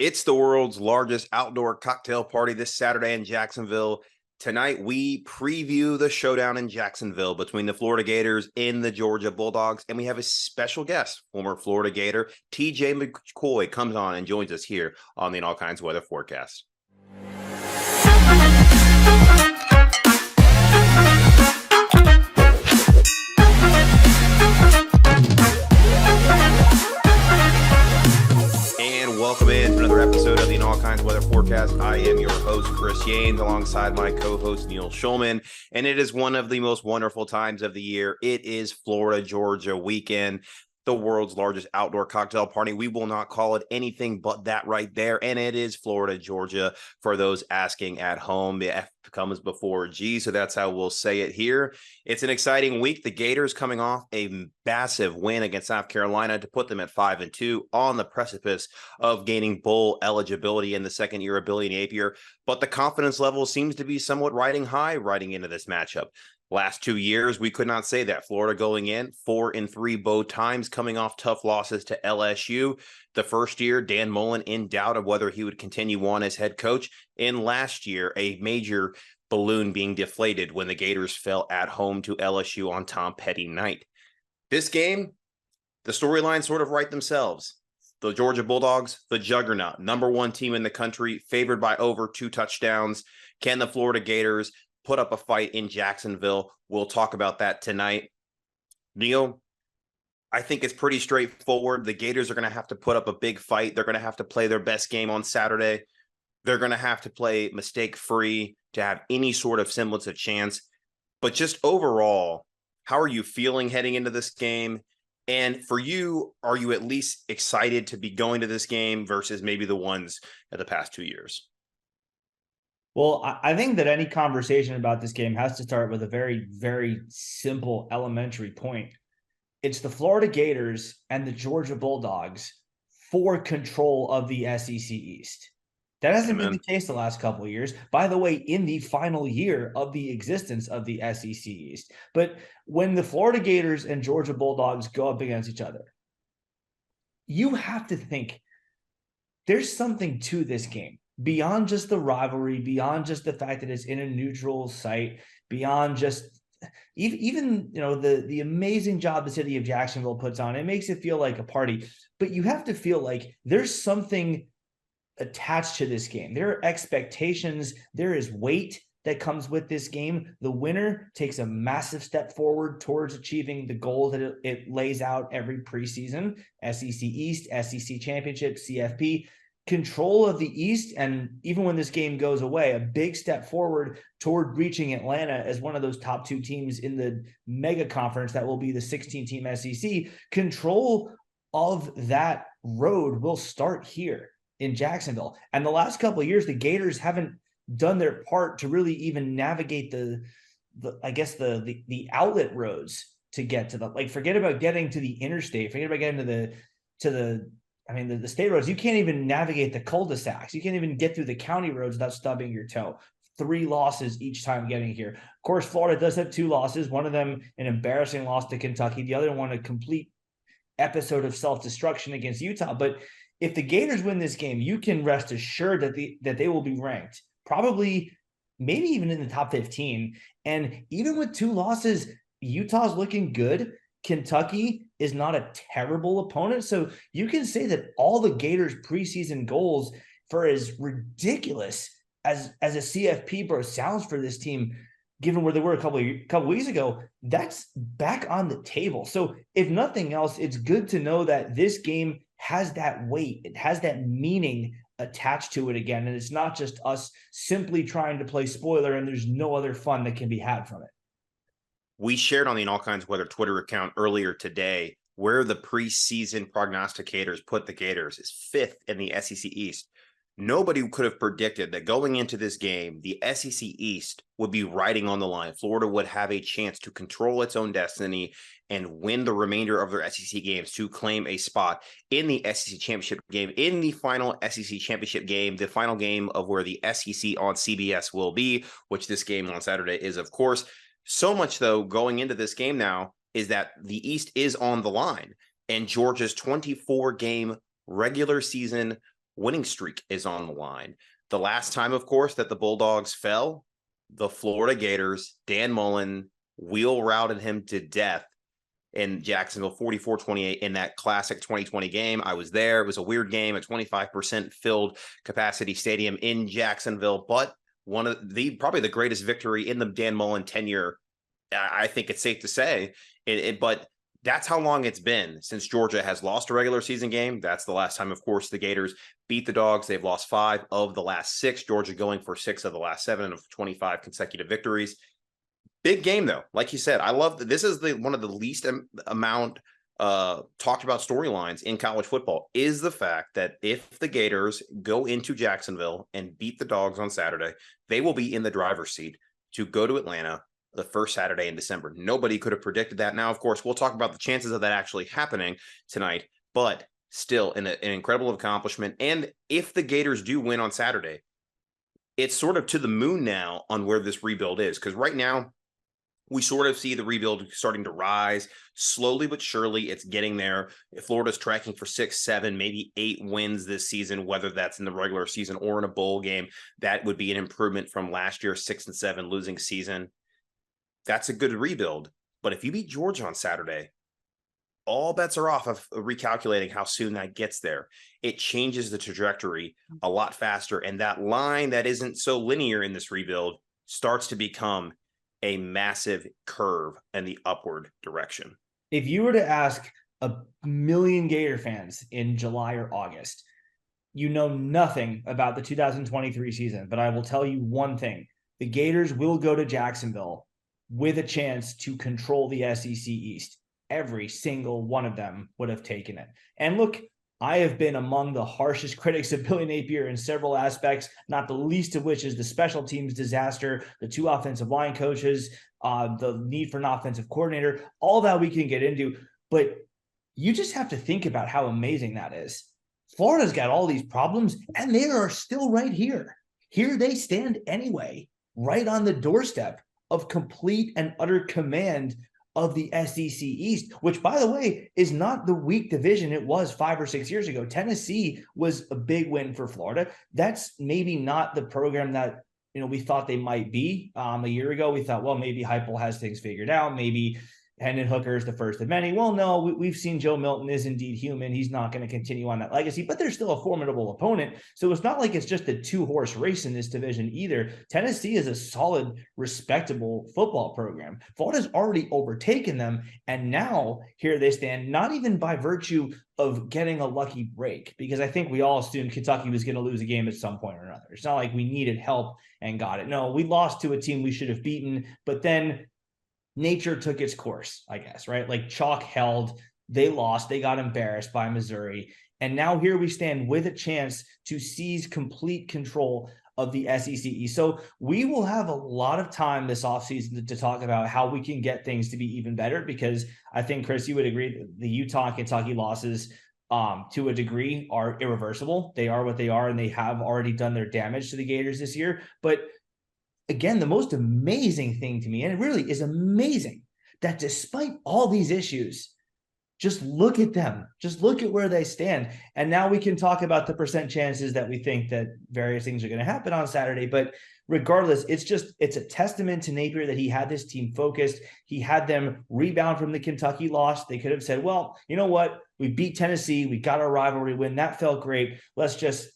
It's the world's largest outdoor cocktail party this Saturday in Jacksonville. Tonight, we preview the showdown in Jacksonville between the Florida Gators and the Georgia Bulldogs. And we have a special guest, former Florida Gator, TJ McCoy, comes on and joins us here on the In All Kinds Weather Forecast. Welcome in to another episode of the In All Kinds Weather Forecast. I am your host, Chris Yanes, alongside my co-host, Neil Schulman. And it is one of the most wonderful times of the year. It is Florida-Georgia weekend, the world's largest outdoor cocktail party. We will not call it anything but that right there. And it is Florida-Georgia for those asking at home. The F comes before G, so that's how we'll say it here. It's an exciting week. The Gators coming off a massive win against South Carolina to put them at 5-2 on the precipice of gaining bowl eligibility in the second year of Billy Napier. But the confidence level seems to be somewhat riding high riding into this matchup. Last 2 years, we could not say that. Florida going in 4-3 both times, coming off tough losses to LSU. The first year, Dan Mullen in doubt of whether he would continue on as head coach. And last year, a major balloon being deflated when the Gators fell at home to LSU on Tom Petty night. This game, the storylines sort of write themselves. The Georgia Bulldogs, the juggernaut, number one team in the country, favored by over 2 touchdowns. Can the Florida Gators put up a fight in Jacksonville? We'll talk about that tonight. Neil, I think it's pretty straightforward. The Gators are going to have to put up a big fight. They're going to have to play their best game on Saturday. They're going to have to play mistake-free to have any sort of semblance of chance. But just overall, how are you feeling heading into this game? And for you, are you at least excited to be going to this game versus maybe the ones of the past 2 years? Well, I think that any conversation about this game has to start with a very, very simple elementary point. It's the Florida Gators and the Georgia Bulldogs for control of the SEC East. That hasn't been the case the last couple of years. By the way, in the final year of the existence of the SEC East. But when the Florida Gators and Georgia Bulldogs go up against each other, you have to think there's something to this game. Beyond just the rivalry, beyond just the fact that it's in a neutral site, beyond just even the amazing job the city of Jacksonville puts on, it makes it feel like a party. But you have to feel like there's something attached to this game. There are expectations. There is weight that comes with this game. The winner takes a massive step forward towards achieving the goal that it lays out every preseason: SEC East, SEC Championship, CFP. Control of the East, and even when this game goes away, a big step forward toward reaching Atlanta as one of those top 2 teams in the mega conference that will be the 16-team SEC. Control of that road will start here in Jacksonville. And the last couple of years, the Gators haven't done their part to really even navigate the outlet roads to get to the, forget about getting to the interstate, forget about getting to the state roads. You can't even navigate the cul-de-sacs. You can't even get through the county roads without stubbing your toe. 3 losses each time getting here. Of course, Florida does have 2 losses. One of them an embarrassing loss to Kentucky. The other one a complete episode of self-destruction against Utah. But if the Gators win this game, you can rest assured that they will be ranked, probably maybe even in the top 15. And even with 2 losses, Utah's looking good. Kentucky is not a terrible opponent. So you can say that all the Gators preseason goals, for as ridiculous as a CFP bro sounds for this team, given where they were a couple weeks ago, that's back on the table. So if nothing else, it's good to know that this game has that weight. It has that meaning attached to it again. And it's not just us simply trying to play spoiler and there's no other fun that can be had from it. We shared on the In All Kinds Weather Twitter account earlier today where the preseason prognosticators put the Gators is 5th in the SEC East. Nobody could have predicted that going into this game, the SEC East would be riding on the line. Florida would have a chance to control its own destiny and win the remainder of their SEC games to claim a spot in the SEC Championship game, in the final SEC Championship game, the final game of where the SEC on CBS will be, which this game on Saturday is, of course. So much, though, going into this game now is that the East is on the line, and Georgia's 24-game regular season winning streak is on the line. The last time, of course, that the Bulldogs fell, the Florida Gators, Dan Mullen wheel routed him to death in Jacksonville, 44-28 in that classic 2020 game. I was there. It was a weird game, a 25% filled capacity stadium in Jacksonville, but one of probably the greatest victory in the Dan Mullen tenure. I think it's safe to say but that's how long it's been since Georgia has lost a regular season game. That's the last time, of course, the Gators beat the Dogs. They've lost 5 of the last 6. Georgia going for 6 of the last 7 of 25 consecutive victories. Big game, though. Like you said, I love this is one of the least amount talked about storylines in college football is the fact that if the Gators go into Jacksonville and beat the Dogs on Saturday, they will be in the driver's seat to go to Atlanta the first Saturday in December. Nobody could have predicted that. Now, of course, we'll talk about the chances of that actually happening tonight, but still an incredible accomplishment. And if the Gators do win on Saturday, it's sort of to the moon now on where this rebuild is. Because right now, we sort of see the rebuild starting to rise slowly but surely. It's getting there. Florida's tracking for 6, 7, maybe 8 wins this season, whether that's in the regular season or in a bowl game. That would be an improvement from last year's 6-7 losing season. That's a good rebuild. But if you beat Georgia on Saturday, all bets are off of recalculating how soon that gets there. It changes the trajectory a lot faster. And that line that isn't so linear in this rebuild starts to become a massive curve in the upward direction. If you were to ask a million Gator fans in July or August, you know nothing about the 2023 season, but I will tell you one thing. The Gators will go to Jacksonville with a chance to control the SEC East. Every single one of them would have taken it. And look, I have been among the harshest critics of Billy Napier in several aspects, not the least of which is the special teams disaster, the 2 offensive line coaches, the need for an offensive coordinator, all that we can get into. But you just have to think about how amazing that is. Florida's got all these problems, and they are still right here. Here they stand anyway, right on the doorstep of complete and utter command of the SEC East, which, by the way, is not the weak division it was 5 or 6 years ago. Tennessee was a big win for Florida. That's maybe not the program that we thought they might be. A year ago, we thought, well, maybe Heupel has things figured out. Maybe Hendon Hooker is the first of many. Well, no, we've seen Joe Milton is indeed human. He's not going to continue on that legacy, but they're still a formidable opponent. So it's not like it's just a 2-horse race in this division either. Tennessee is a solid, respectable football program. Florida's already overtaken them, and now here they stand, not even by virtue of getting a lucky break, because I think we all assumed Kentucky was going to lose a game at some point or another. It's not like we needed help and got it. No, we lost to a team we should have beaten, but then nature took its course, I guess, right? Like chalk held, they lost, they got embarrassed by Missouri. And now here we stand with a chance to seize complete control of the SEC. So we will have a lot of time this offseason to talk about how we can get things to be even better, because I think, Chris, you would agree the Utah and Kentucky losses to a degree are irreversible. They are what they are, and they have already done their damage to the Gators this year. But again, the most amazing thing to me, and it really is amazing, that despite all these issues, just look at them. Just look at where they stand. And now we can talk about the percent chances that we think that various things are going to happen on Saturday. But regardless, it's a testament to Napier that he had this team focused. He had them rebound from the Kentucky loss. They could have said, well, you know what? We beat Tennessee. We got our rivalry win. That felt great. Let's just,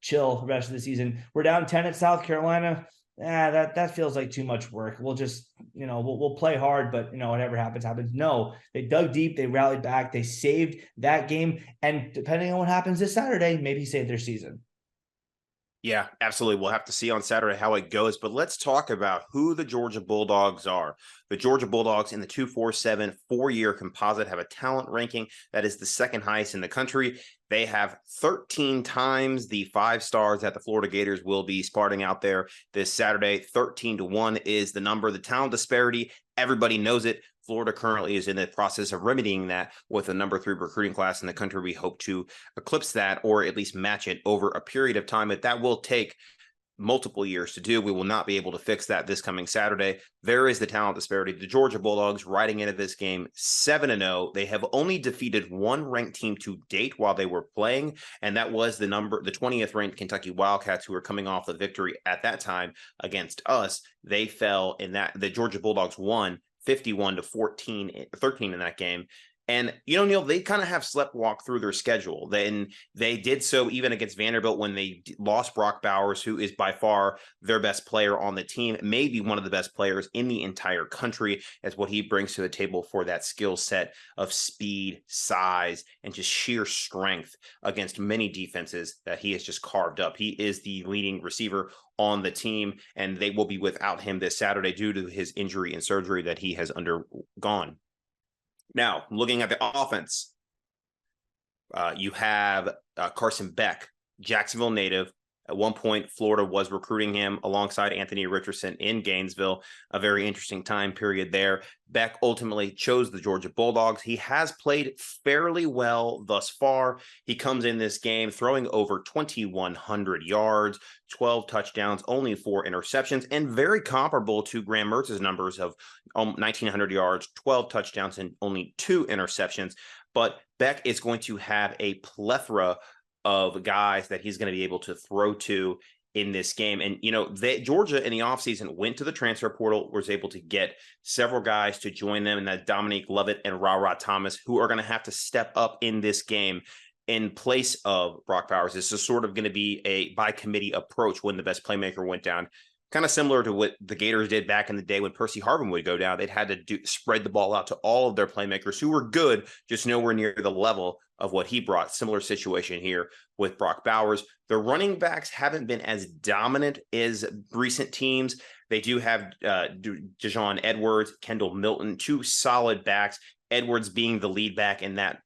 chill the rest of the season. We're down 10 at South Carolina. That feels like too much work. We'll just, we'll play hard, but whatever happens, happens. No, they dug deep, they rallied back, they saved that game. And depending on what happens this Saturday, maybe save their season. Yeah, absolutely. We'll have to see on Saturday how it goes, but let's talk about who the Georgia Bulldogs are. The Georgia Bulldogs in the 247 4-year composite have a talent ranking that is the second highest in the country. They have 13 times the 5 stars that the Florida Gators will be sparring out there this Saturday. 13-1 is the number. The talent disparity, everybody knows it. Florida currently is in the process of remedying that with a number 3 recruiting class in the country. We hope to eclipse that, or at least match it over a period of time, but that will take multiple years to do. We will not be able to fix that this coming Saturday. There is the talent disparity. The Georgia Bulldogs riding into this game 7-0. They have only defeated one ranked team to date while they were playing, and that was the 20th ranked Kentucky Wildcats, who were coming off the victory at that time against us. They fell in that. The Georgia Bulldogs won 51-13 in that game. And, Neil, they kind of have sleptwalk through their schedule. Then they did so even against Vanderbilt when they lost Brock Bowers, who is by far their best player on the team, maybe one of the best players in the entire country, as what he brings to the table for that skill set of speed, size, and just sheer strength against many defenses that he has just carved up. He is the leading receiver on the team, and they will be without him this Saturday due to his injury and surgery that he has undergone. Now, looking at the offense, you have Carson Beck, Jacksonville native. At one point, Florida was recruiting him alongside Anthony Richardson in Gainesville, a very interesting time period there. Beck ultimately chose the Georgia Bulldogs. He has played fairly well thus far. He comes in this game throwing over 2,100 yards, 12 touchdowns, only 4 interceptions, and very comparable to Graham Mertz's numbers of 1,900 yards, 12 touchdowns, and only 2 interceptions. But Beck is going to have a plethora of guys that he's going to be able to throw to in this game. And, Georgia in the offseason went to the transfer portal, was able to get several guys to join them, and that Dominique Lovett and Ra Thomas, who are going to have to step up in this game in place of Brock Bowers. This is sort of going to be a by committee approach when the best playmaker went down. Kind of similar to what the Gators did back in the day when Percy Harvin would go down. They'd had to spread the ball out to all of their playmakers who were good, just nowhere near the level of what he brought. Similar situation here with Brock Bowers. The running backs haven't been as dominant as recent teams. They do have Dejon Edwards, Kendall Milton, 2 solid backs. Edwards being the lead back in that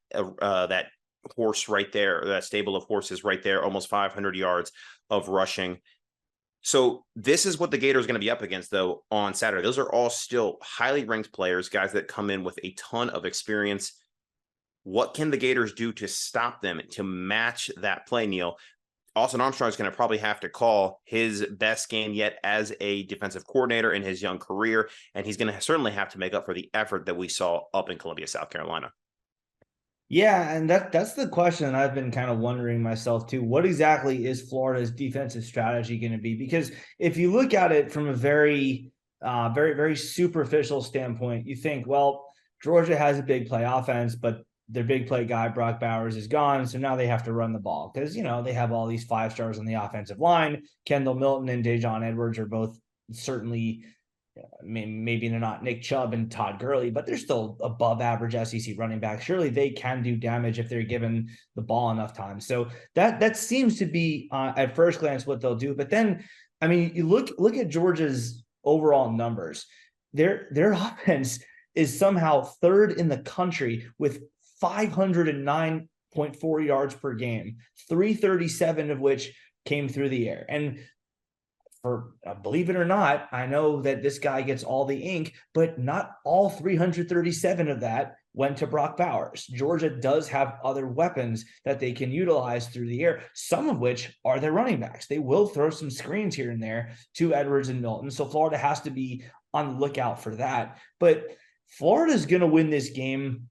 horse right there, that stable of horses right there, almost 500 yards of rushing. So this is what the Gators are going to be up against, though, on Saturday. Those are all still highly ranked players, guys that come in with a ton of experience. What can the Gators do to stop them, to match that play, Neil? Austin Armstrong is going to probably have to call his best game yet as a defensive coordinator in his young career, and he's going to certainly have to make up for the effort that we saw up in Columbia, South Carolina. Yeah, and that's the question I've been kind of wondering myself too. What exactly is Florida's defensive strategy going to be? Because if you look at it from a very, very superficial standpoint, you think, well, Georgia has a big play offense, but their big play guy, Brock Bowers, is gone. So now they have to run the ball because, they have all these 5 stars on the offensive line. Kendall Milton and Dejon Edwards are both certainly, maybe they're not Nick Chubb and Todd Gurley, but they're still above average SEC running back. Surely they can do damage if they're given the ball enough time. So that seems to be at first glance what they'll do. But then, you look at Georgia's overall numbers. Their offense is somehow 3rd in the country with 509.4 yards per game, 337 of which came through the air. And believe it or not, I know that this guy gets all the ink, but not all 337 of that went to Brock Bowers. Georgia does have other weapons that they can utilize through the air, some of which are their running backs. They will throw some screens here and there to Edwards and Milton. So Florida has to be on the lookout for that. But Florida's going to win this game,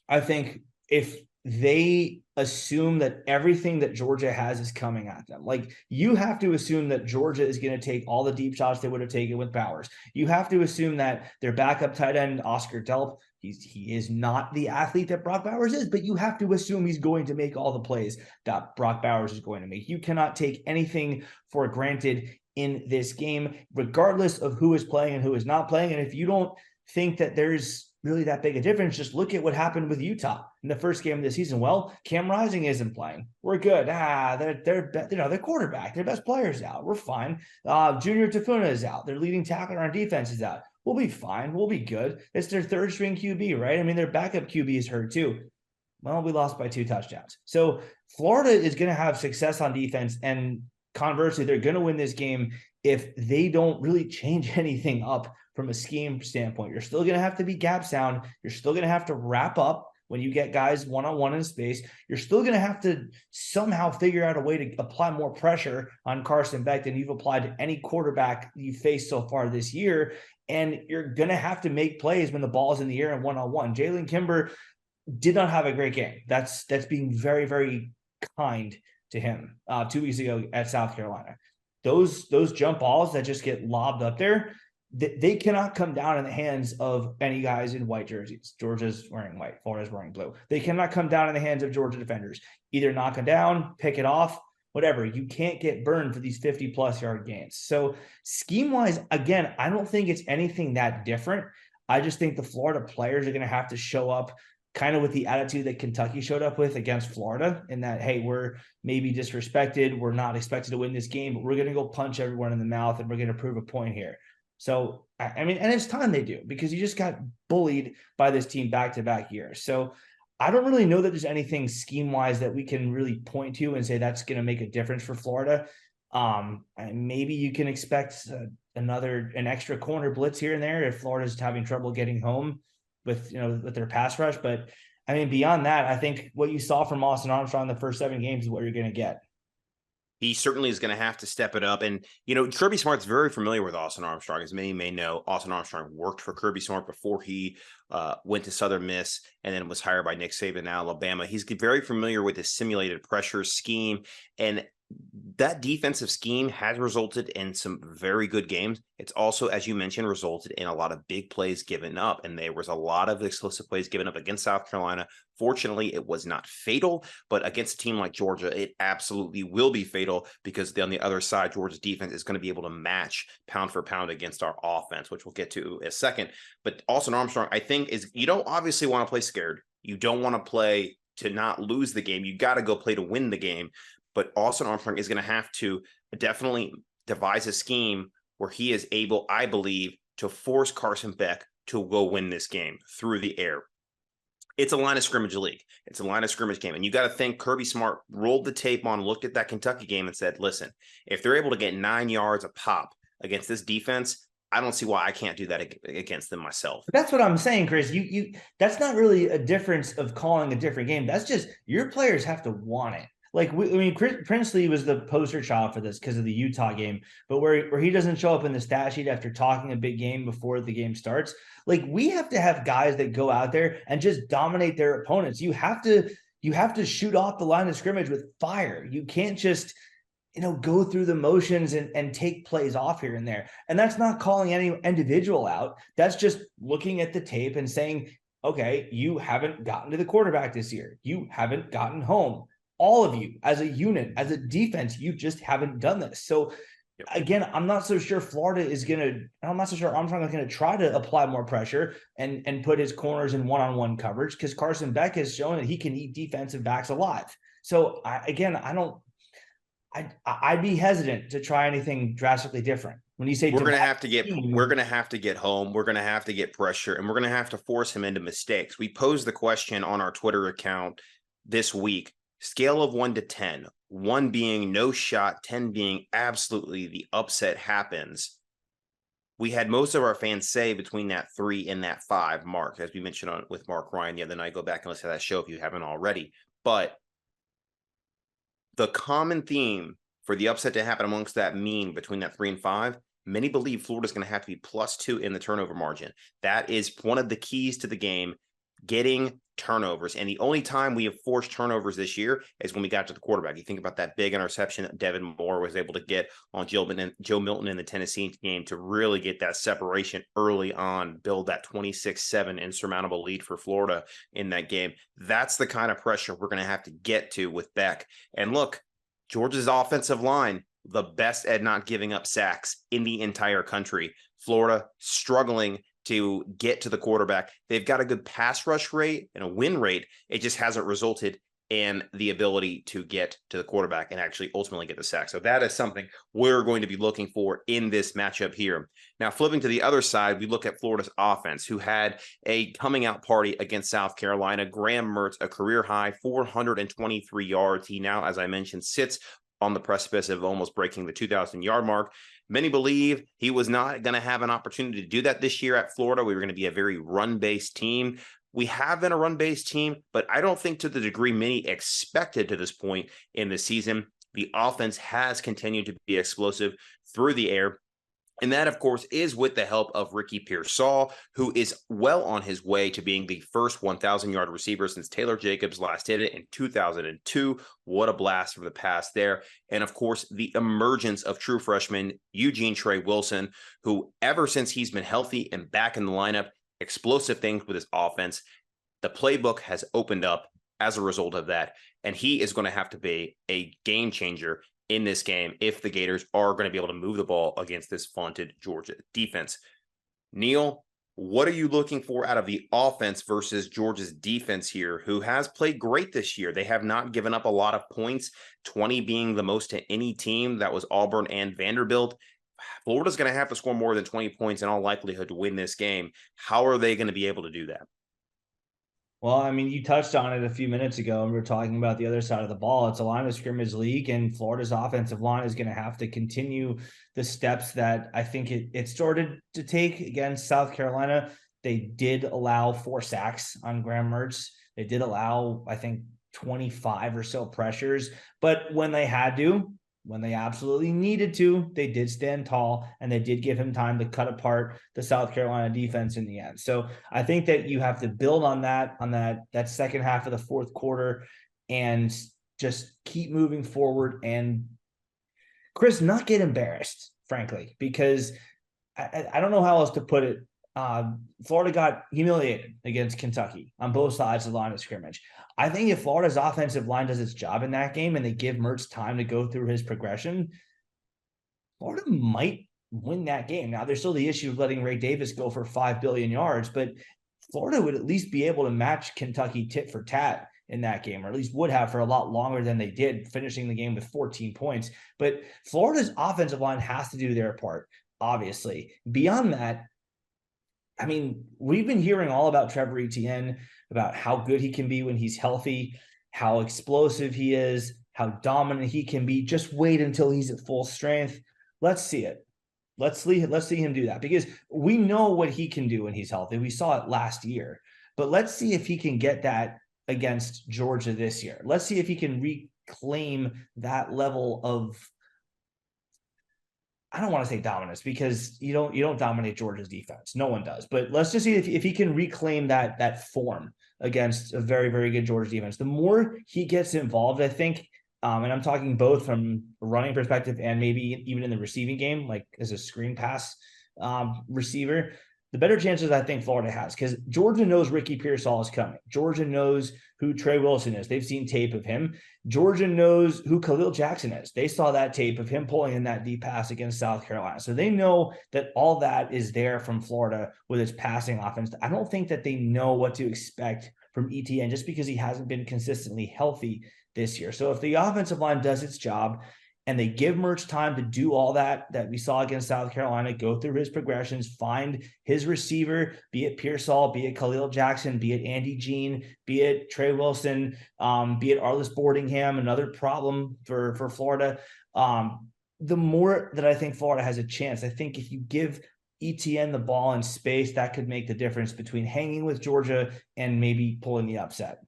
I think, if they assume that everything that Georgia has is coming at them. Like, you have to assume that Georgia is going to take all the deep shots they would have taken with Bowers. You have to assume that their backup tight end, Oscar Delp, he is not the athlete that Brock Bowers is, but you have to assume he's going to make all the plays that Brock Bowers is going to make. You cannot take anything for granted in this game, regardless of who is playing and who is not playing. And if you don't think that there's really that big a difference, just look at what happened with Utah in the first game of the season. Well, Cam Rising isn't playing. We're good. Their quarterback, their best player's out. We're fine. Junior Tafuna is out. Their leading tackler on defense is out. We'll be fine. We'll be good. It's their 3rd string QB, right? Their backup QB is hurt too. Well, we lost by 2 touchdowns. So Florida is going to have success on defense, and conversely, they're going to win this game if they don't really change anything up from a scheme standpoint. You're still going to have to be gap sound. You're still going to have to wrap up when you get guys one-on-one in space, you're still going to have to somehow figure out a way to apply more pressure on Carson Beck than you've applied to any quarterback you've faced so far this year. And you're going to have to make plays when the ball's in the air and one-on-one. Jalen Kimber did not have a great game. That's being very, very kind to him 2 weeks ago at South Carolina. Those jump balls that just get lobbed up there, they cannot come down in the hands of any guys in white jerseys. Georgia's wearing white, Florida's wearing blue. They cannot come down in the hands of Georgia defenders. Either knock it down, pick it off, whatever. You can't get burned for these 50-plus yard gains. So scheme-wise, again, I don't think it's anything that different. I just think the Florida players are going to have to show up kind of with the attitude that Kentucky showed up with against Florida, in that, hey, we're maybe disrespected. We're not expected to win this game, but we're going to go punch everyone in the mouth and we're going to prove a point here. So, I mean, and it's time they do, because you just got bullied by this team back-to-back years. So I don't really know that there's anything scheme-wise that we can really point to and say that's going to make a difference for Florida. And maybe you can expect an extra corner blitz here and there if Florida's having trouble getting home with their pass rush. But I mean, beyond that, I think what you saw from Austin Armstrong in the first 7 games is what you're going to get. He certainly is going to have to step it up. And, Kirby Smart's very familiar with Austin Armstrong. As many may know, Austin Armstrong worked for Kirby Smart before he went to Southern Miss and then was hired by Nick Saban in Alabama. He's very familiar with his simulated pressure scheme, and that defensive scheme has resulted in some very good games. It's also, as you mentioned, resulted in a lot of big plays given up, and there was a lot of explosive plays given up against South Carolina. Fortunately, it was not fatal, but against a team like Georgia, it absolutely will be fatal, because on the other side, Georgia's defense is going to be able to match pound for pound against our offense, which we'll get to in a second. But Austin Armstrong, I think, you don't obviously want to play scared. You don't want to play to not lose the game. You got to go play to win the game. But Austin Armstrong is going to have to definitely devise a scheme where he is able, I believe, to force Carson Beck to go win this game through the air. It's a line of scrimmage league. It's a line of scrimmage game. And you got to think Kirby Smart rolled the tape on, looked at that Kentucky game and said, listen, if they're able to get 9 yards a pop against this defense, I don't see why I can't do that against them myself. That's what I'm saying, Chris. You that's not really a difference of calling a different game. That's just your players have to want it. Like, Princely was the poster child for this because of the Utah game, but where he doesn't show up in the stat sheet after talking a big game before the game starts. Like, we have to have guys that go out there and just dominate their opponents. You have to shoot off the line of scrimmage with fire. You can't just, go through the motions and take plays off here and there. And that's not calling any individual out. That's just looking at the tape and saying, okay, you haven't gotten to the quarterback this year. You haven't gotten home. All of you as a unit, as a defense, you just haven't done this. So again, I'm not so sure Armstrong is going to try to apply more pressure and put his corners in one-on-one coverage, because Carson Beck has shown that he can eat defensive backs alive. So I'd be hesitant to try anything drastically different. When you say we're going to have to get home, we're going to have to get pressure, and we're going to have to force him into mistakes. We posed the question on our Twitter account this week. Scale of 1 to 10, 1 being no shot, 10 being absolutely the upset happens. We had most of our fans say between that 3 and that 5 mark, as we mentioned with Mark Ryan the other night. Go back and listen to that show if you haven't already. But the common theme for the upset to happen amongst that mean between that 3 and 5, many believe Florida's going to have to be +2 in the turnover margin. That is one of the keys to the game, getting turnovers. And the only time we have forced turnovers this year is when we got to the quarterback. You think about that big interception that Devin Moore was able to get on Joe Milton in the Tennessee game to really get that separation early on, build that 26-7 insurmountable lead for Florida in that game. That's the kind of pressure we're going to have to get to with Beck. And look, Georgia's offensive line, the best at not giving up sacks in the entire country. Florida struggling to get to the quarterback. They've got a good pass rush rate and a win rate. It just hasn't resulted in the ability to get to the quarterback and actually ultimately get the sack. So that is something we're going to be looking for in this matchup here. Now, flipping to the other side, we look at Florida's offense, who had a coming out party against South Carolina. Graham Mertz, a career high 423 yards. He now, as I mentioned, sits on the precipice of almost breaking the 2,000-yard mark. Many believe he was not going to have an opportunity to do that this year at Florida. We were going to be a very run-based team. we have been a run-based team, but I don't think to the degree many expected to this point in the season. The offense has continued to be explosive through the air. And that, of course, is with the help of Ricky Pearsall, who is well on his way to being the first 1,000-yard receiver since Taylor Jacobs last did it in 2002. What a blast from the past there. And, of course, the emergence of true freshman Eugene Trey Wilson, who ever since he's been healthy and back in the lineup, explosive things with his offense. The playbook has opened up as a result of that, and he is going to have to be a game changer in this game if the Gators are going to be able to move the ball against this vaunted Georgia defense. Neil, what are you looking for out of the offense versus Georgia's defense here, who has played great this year? They have not given up a lot of points, 20 being the most to any team. That was Auburn and Vanderbilt. Florida's going to have to score more than 20 points in all likelihood to win this game. How are they going to be able to do that? Well, I mean, you touched on it a few minutes ago, and we were talking about the other side of the ball. It's a line of scrimmage league, and Florida's offensive line is going to have to continue the steps that I think it started to take against South Carolina. They did allow 4 sacks on Graham Mertz. They did allow, I think, 25 or so pressures, but when they had to, when they absolutely needed to, they did stand tall, and they did give him time to cut apart the South Carolina defense in the end. So I think that you have to build on that second half of the fourth quarter and just keep moving forward and, Chris, not get embarrassed, frankly, because I don't know how else to put it. Florida got humiliated against Kentucky on both sides of the line of scrimmage. I think if Florida's offensive line does its job in that game and they give Mertz time to go through his progression, Florida might win that game. Now, there's still the issue of letting Ray Davis go for 5 billion yards, but Florida would at least be able to match Kentucky tit for tat in that game, or at least would have for a lot longer than they did, finishing the game with 14 points. But Florida's offensive line has to do their part, obviously. Beyond that, I mean, we've been hearing all about Trevor Etienne, about how good he can be when he's healthy, how explosive he is, how dominant he can be. Just wait until he's at full strength. Let's see it. Let's see him do that, because we know what he can do when he's healthy. We saw it last year, but let's see if he can get that against Georgia this year. Let's see if he can reclaim that level of, I don't want to say dominance, because you don't dominate Georgia's defense. No one does. But let's just see if he can reclaim that form against a very, very good Georgia defense. The more he gets involved, I think, and I'm talking both from a running perspective and maybe even in the receiving game, like as a screen pass receiver, the better chances I think Florida has, because Georgia knows Ricky Pearsall is coming. Georgia knows who Trey Wilson is. They've seen tape of him. Georgia knows who Khalil Jackson is. They saw that tape of him pulling in that deep pass against South Carolina. So they know that all that is there from Florida with his passing offense. I don't think that they know what to expect from Etienne just because he hasn't been consistently healthy this year. So if the offensive line does its job and they give Mertz time to do all that we saw against South Carolina, go through his progressions, find his receiver, be it Pearsall, be it Khalil Jackson, be it Andy Jean, be it Trey Wilson, be it Arliss Boardingham, another problem for Florida. The more that I think Florida has a chance, I think if you give Etienne the ball in space, that could make the difference between hanging with Georgia and maybe pulling the upset.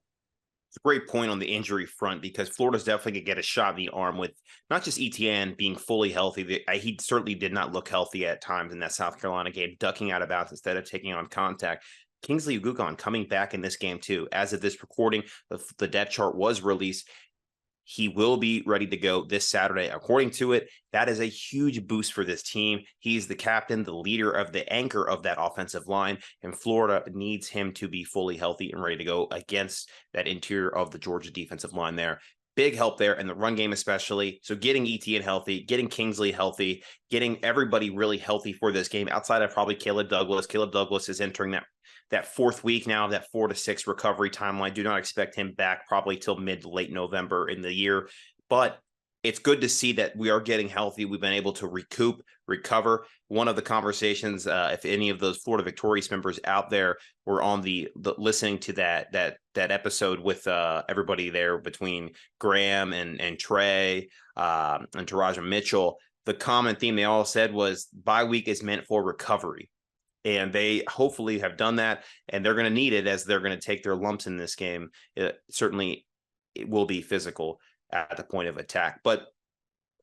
It's a great point on the injury front, because Florida's definitely going to get a shot in the arm with not just Etienne being fully healthy. He certainly did not look healthy at times in that South Carolina game, ducking out of bounds instead of taking on contact. Kingsley Ugugon coming back in this game too. As of this recording, the depth chart was released. He will be ready to go this Saturday. According to it, that is a huge boost for this team. He's the captain, the leader of the anchor of that offensive line, and Florida needs him to be fully healthy and ready to go against that interior of the Georgia defensive line there. Big help there in the run game, especially. So getting Etienne healthy, getting Kingsley healthy, getting everybody really healthy for this game outside of probably Caleb Douglas. Caleb Douglas is entering that fourth week now of that 4 to 6 recovery timeline. Do not expect him back probably till mid to late November in the year, but it's good to see that we are getting healthy. We've been able to recover. One of the conversations, if any of those Florida Victorious members out there were on the listening to that episode with everybody there between Graham and Trey and Taraja Mitchell, the common theme they all said was bye week is meant for recovery. And they hopefully have done that, and they're going to need it as they're going to take their lumps in this game. Certainly, it will be physical at the point of attack. But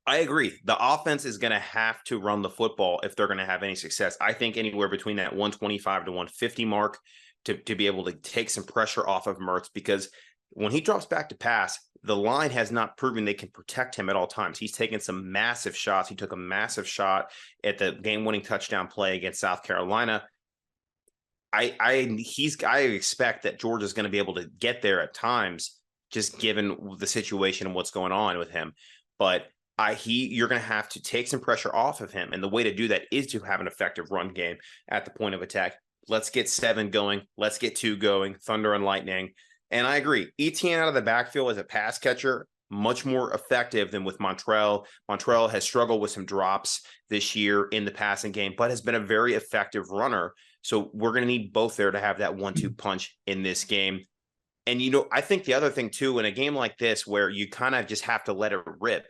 I agree. The offense is going to have to run the football if they're going to have any success. I think anywhere between that 125 to 150 mark to be able to take some pressure off of Mertz, because when he drops back to pass, the line has not proven they can protect him at all times. He's taken some massive shots. He took a massive shot at the game-winning touchdown play against South Carolina. I expect that Georgia's going to be able to get there at times, just given the situation and what's going on with him. But you're going to have to take some pressure off of him, and the way to do that is to have an effective run game at the point of attack. Let's get 7 going. Let's get 2 going. Thunder and lightning. And I agree. Etienne out of the backfield as a pass catcher, much more effective than with Montrell. Montrell has struggled with some drops this year in the passing game, but has been a very effective runner. So we're going to need both there to have that 1-2 punch in this game. And, I think the other thing too, in a game like this, where you kind of just have to let it rip,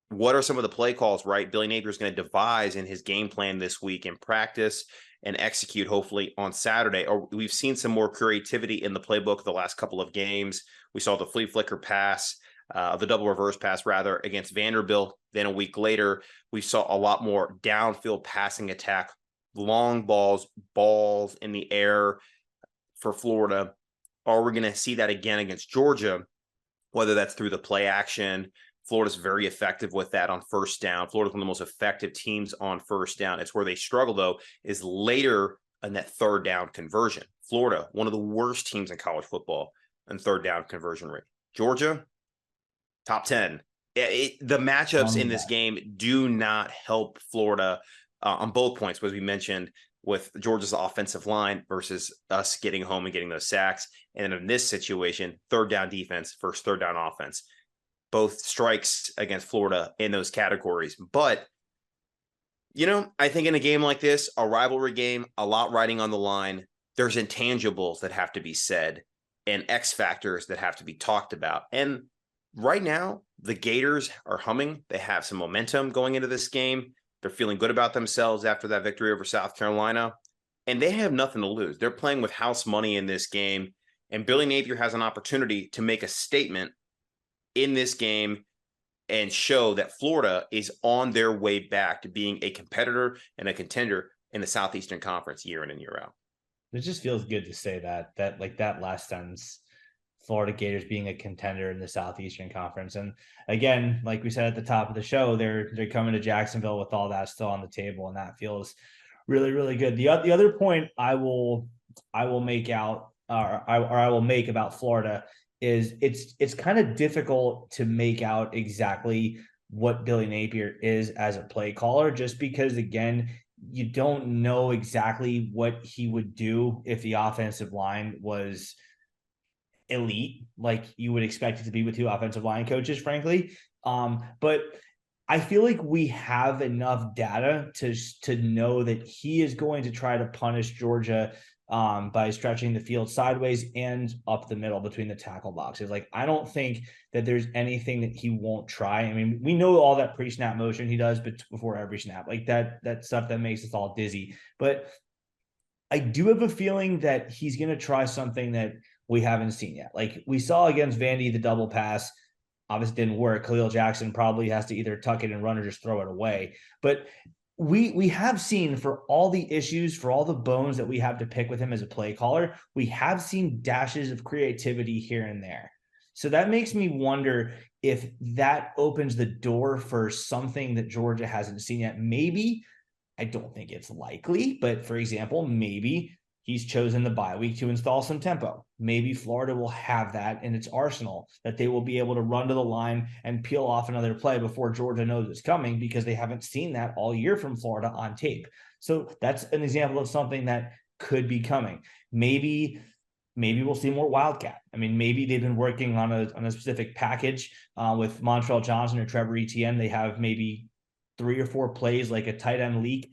what are some of the play calls, right? Billy Napier is going to devise in his game plan this week in practice and execute hopefully on Saturday. Or we've seen some more creativity in the playbook the last couple of games. We saw the flea flicker pass, the double reverse pass rather, against Vanderbilt. Then a week later, we saw a lot more downfield passing attack, long balls in the air for Florida. Are we going to see that again against Georgia? Whether that's through the play action. Florida's very effective with that on first down. Florida's one of the most effective teams on first down. It's where they struggle, though, is later in that third down conversion. Florida, one of the worst teams in college football in third down conversion rate. Georgia, top 10. The matchups in this game do not help Florida on both points, as we mentioned, with Georgia's offensive line versus us getting home and getting those sacks. And in this situation, third down defense versus third down offense. Both strikes against Florida in those categories. But, I think in a game like this, a rivalry game, a lot riding on the line, there's intangibles that have to be said and X factors that have to be talked about. And right now, the Gators are humming. They have some momentum going into this game. They're feeling good about themselves after that victory over South Carolina. And they have nothing to lose. They're playing with house money in this game. And Billy Napier has an opportunity to make a statement in this game and show that Florida is on their way back to being a competitor and a contender in the Southeastern Conference year in and year out. It just feels good to say that like that last sentence, Florida Gators being a contender in the Southeastern Conference. And again, like we said at the top of the show, they're coming to Jacksonville with all that still on the table, and that feels really, really good. The other point I will make out, or I will make about Florida, is it's kind of difficult to make out exactly what Billy Napier is as a play caller, just because, again, you don't know exactly what he would do if the offensive line was elite, like you would expect it to be with 2 offensive line coaches, frankly. But I feel like we have enough data to know that he is going to try to punish Georgia by stretching the field sideways and up the middle between the tackle boxes. Like, I don't think that there's anything that he won't try. I mean, we know all that pre-snap motion he does before every snap, like that stuff that makes us all dizzy. But I do have a feeling that he's going to try something that we haven't seen yet. Like we saw against Vandy, the double pass obviously didn't work. Khalil Jackson probably has to either tuck it and run or just throw it away. But we have seen, for all the issues, for all the bones that we have to pick with him as a play caller, we have seen dashes of creativity here and there. So that makes me wonder if that opens the door for something that Georgia hasn't seen yet. Maybe, I don't think it's likely, but for example, maybe he's chosen the bye week to install some tempo. Maybe Florida will have that in its arsenal, that they will be able to run to the line and peel off another play before Georgia knows it's coming, because they haven't seen that all year from Florida on tape. So that's an example of something that could be coming. Maybe we'll see more Wildcat. I mean, maybe they've been working on a specific package with Montrell Johnson or Trevor Etienne. They have maybe 3 or 4 plays like a tight end leak,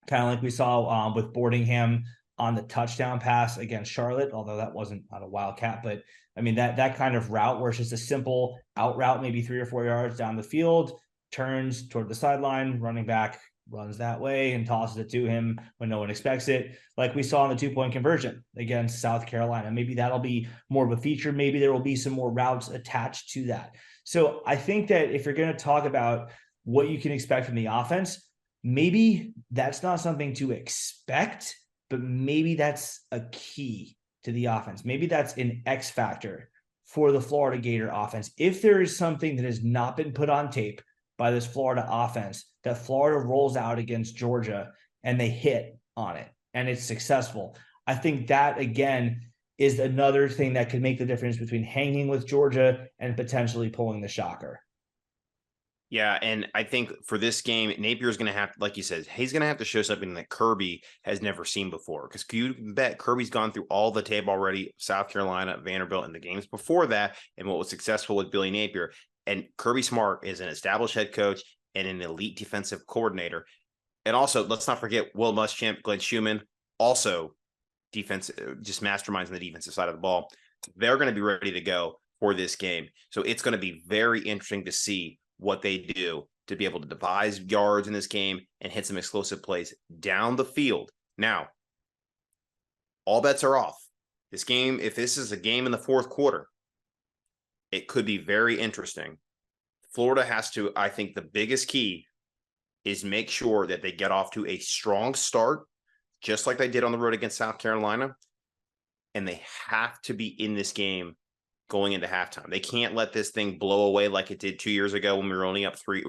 kind of like we saw with Boardingham on the touchdown pass against Charlotte, although that wasn't on a Wildcat. But I mean, that kind of route where it's just a simple out route, maybe 3 or 4 yards down the field, turns toward the sideline, running back runs that way and tosses it to him when no one expects it, like we saw in the 2-point conversion against South Carolina. Maybe that'll be more of a feature. Maybe there will be some more routes attached to that. So I think that if you're going to talk about what you can expect from the offense, maybe that's not something to expect, but maybe that's a key to the offense. Maybe that's an X factor for the Florida Gator offense. If there is something that has not been put on tape by this Florida offense that Florida rolls out against Georgia and they hit on it and it's successful, I think that, again, is another thing that could make the difference between hanging with Georgia and potentially pulling the shocker. Yeah, and I think for this game, Napier's going to have, like you said, he's going to have to show something that Kirby has never seen before. Because you bet Kirby's gone through all the tape already, South Carolina, Vanderbilt, and the games before that, and what was successful with Billy Napier. And Kirby Smart is an established head coach and an elite defensive coordinator. And also, let's not forget Will Muschamp, Glenn Schumann, also defense, just masterminds on the defensive side of the ball. They're going to be ready to go for this game. So it's going to be very interesting to see what they do to be able to devise yards in this game and hit some explosive plays down the field. Now, all bets are off. This game, if this is a game in the fourth quarter, it could be very interesting. Florida has to, I think the biggest key is make sure that they get off to a strong start, just like they did on the road against South Carolina. And they have to be in this game going into halftime. They can't let this thing blow away like it did 2 years ago when we were only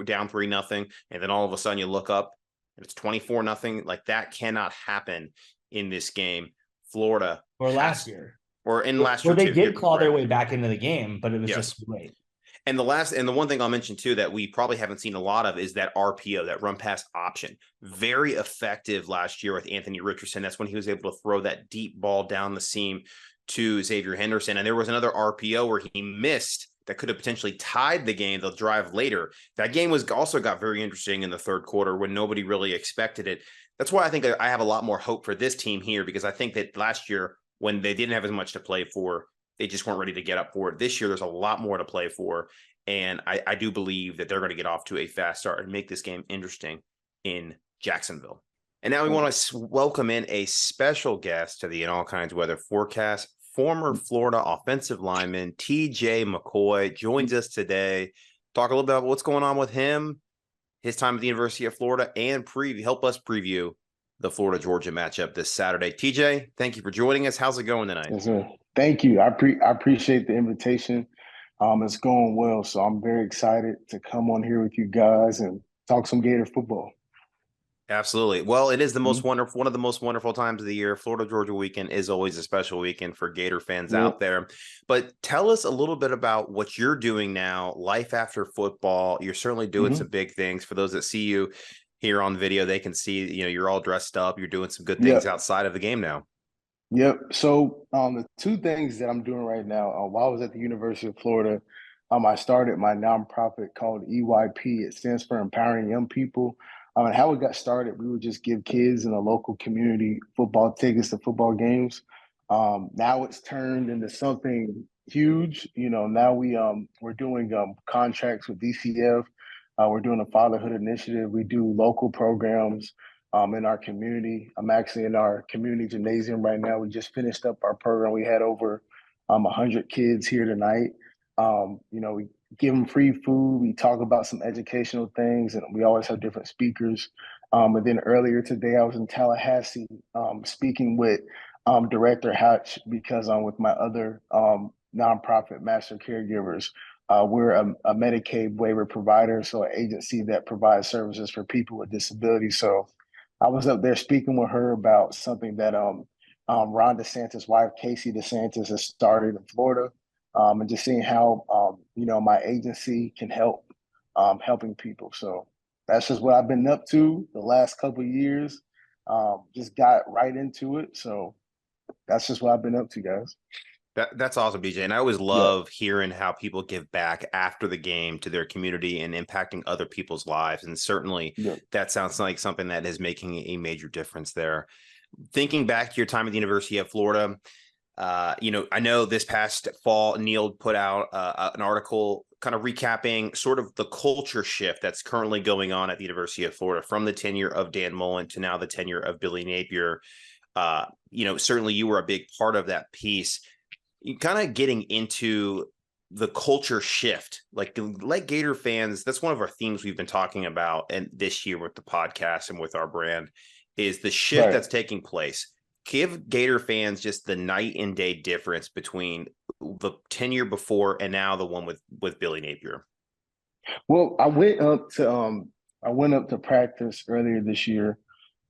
down 3-0. And then all of a sudden you look up and it's 24-0. Like that cannot happen in this game. Florida or last year. Or in last year. Where they did claw their way back into the game, but it was just too late. And the one thing I'll mention too that we probably haven't seen a lot of is that RPO, that run pass option. Very effective last year with Anthony Richardson. That's when he was able to throw that deep ball down the seam to Xavier Henderson. And there was another RPO where he missed that could have potentially tied the game. They'll drive later. That game also got very interesting in the third quarter when nobody really expected it. That's why I think I have a lot more hope for this team here, because I think that last year when they didn't have as much to play for, they just weren't ready to get up for it. This year, there's a lot more to play for. And I do believe that they're going to get off to a fast start and make this game interesting in Jacksonville. And now we want to welcome in a special guest to the In All Kinds Weather Forecast. Former Florida offensive lineman TJ McCoy joins us today. Talk a little bit about what's going on with him, his time at the University of Florida, and help us preview the Florida-Georgia matchup this Saturday. TJ, thank you for joining us. How's it going tonight? Yes, sir. Thank you. I appreciate the invitation. It's going well, so I'm very excited to come on here with you guys and talk some Gator football. Absolutely. Well, it is the most wonderful, one of the most wonderful times of the year. Florida-Georgia weekend is always a special weekend for Gator fans out there. But tell us a little bit about what you're doing now, life after football. You're certainly doing some big things. For those that see you here on video, they can see, you're all dressed up. You're doing some good things outside of the game now. Yep. So the two things that I'm doing right now, while I was at the University of Florida, I started my nonprofit called EYP. It stands for Empowering Young People. And how it got started, we would just give kids in the local community football tickets to football games. Now it's turned into something huge. Now we're doing contracts with DCF. We're doing a fatherhood initiative. We do local programs in our community. I'm actually in our community gymnasium right now. We just finished up our program. We had over 100 kids here tonight. We give them free food. We talk about some educational things, and we always have different speakers. And then earlier today, I was in Tallahassee speaking with Director Hatch because with my other nonprofit, Master Caregivers, we're a Medicaid waiver provider, so an agency that provides services for people with disabilities. So I was up there speaking with her about something that Ron DeSantis' wife, Casey DeSantis, has started in Florida. And just seeing how, my agency can help helping people. So that's just what I've been up to the last couple of years. Just got right into it. So that's just what I've been up to, guys. That's awesome, BJ. And I always love hearing how people give back after the game to their community and impacting other people's lives. And certainly that sounds like something that is making a major difference there. Thinking back to your time at the University of Florida, I know this past fall, Neil put out an article kind of recapping sort of the culture shift that's currently going on at the University of Florida from the tenure of Dan Mullen to now the tenure of Billy Napier. Certainly you were a big part of that piece. You kind of getting into the culture shift, like Gator fans, that's one of our themes we've been talking about and this year with the podcast and with our brand is the shift that's taking place. Give Gator fans just the night and day difference between the tenure before and now the one with Billy Napier. Well, I went up to practice earlier this year.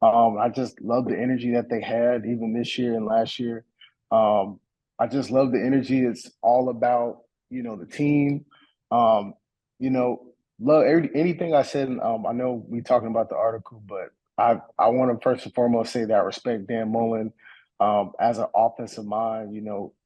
I just love the energy that they had even this year and last year. I just love the energy. It's all about, the team. Um, love anything I said. I know we talking about the article, but I want to first and foremost say that I respect Dan Mullen as an offensive mind.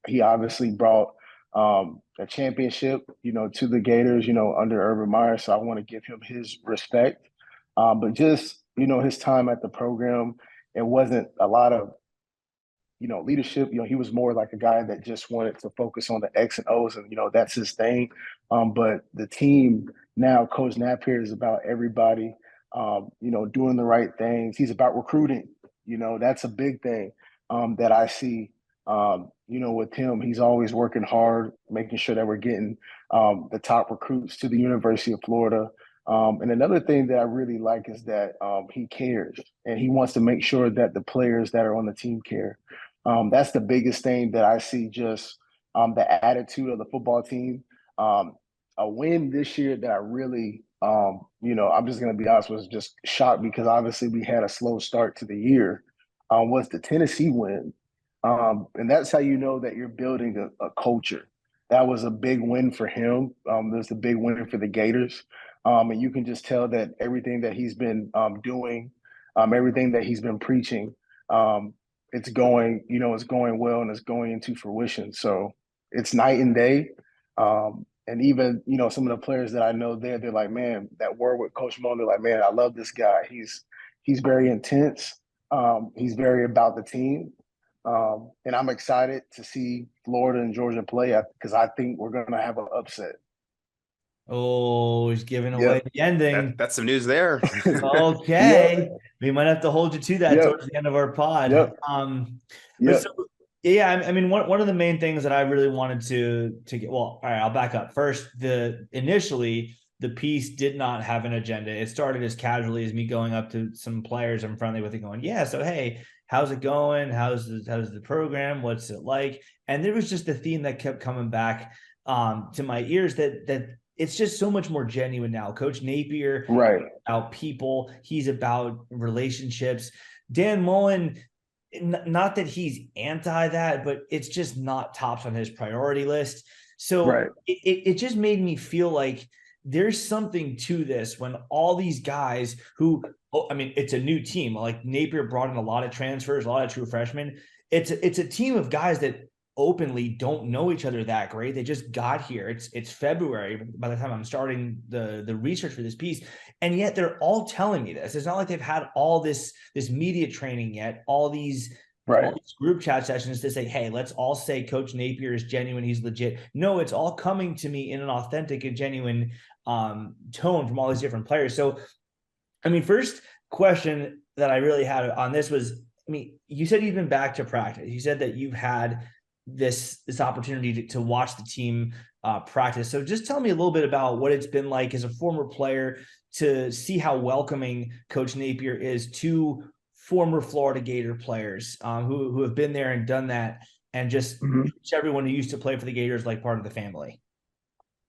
He obviously brought a championship, to the Gators, under Urban Meyer. So I want to give him his respect. But just, his time at the program, it wasn't a lot of, leadership. He was more like a guy that just wanted to focus on the X and O's and, that's his thing. But the team now, Coach Napier is about everybody, doing the right things. He's about recruiting. That's a big thing that I see. With him, he's always working hard, making sure that we're getting the top recruits to the University of Florida. And another thing that I really like is that he cares and he wants to make sure that the players that are on the team care. That's the biggest thing that I see, just the attitude of the football team. A win this year that I really, I'm just going to be honest, was just shocked because obviously we had a slow start to the year, was the Tennessee win. And that's how you know that you're building a culture. That was a big win for him. There's a big win for the Gators. And you can just tell that everything that he's been doing, everything that he's been preaching, it's going well and it's going into fruition. So it's night and day. And even, some of the players that I know there, they're like, man, that word with Coach Mullen, they're like, man, I love this guy. He's very intense. He's very about the team. And I'm excited to see Florida and Georgia play because I think we're going to have an upset. Oh, he's giving away the ending. That's some news there. Okay. Yep. We might have to hold you to that towards the end of our pod. Yep. But so, yeah, I mean, one of the main things that I really wanted to get, well, all right, I'll back up. First, initially the piece did not have an agenda. It started as casually as me going up to some players I'm friendly with and going, yeah, so hey, how's it going? How's the program? What's it like? And there was just a theme that kept coming back to my ears that it's just so much more genuine now. Coach Napier, right, about people, he's about relationships. Dan Mullen, not that he's anti that, but it's just not tops on his priority list. So it just made me feel like there's something to this when all these guys who, it's a new team. Like Napier brought in a lot of transfers, a lot of true freshmen. It's a team of guys that openly don't know each other that great. They just got here. It's February by the time I'm starting the research for this piece, and yet they're all telling me this. It's not like they've had all this media training yet, all these group chat sessions to say, hey, let's all say Coach Napier is genuine, he's legit. No, it's all coming to me in an authentic and genuine tone from all these different players. So, first question that I really had on this was, you said you've been back to practice. You said that you've had this opportunity to watch the team practice. So just tell me a little bit about what it's been like as a former player to see how welcoming Coach Napier is to former Florida Gator players who have been there and done that, and just everyone who used to play for the Gators like part of the family.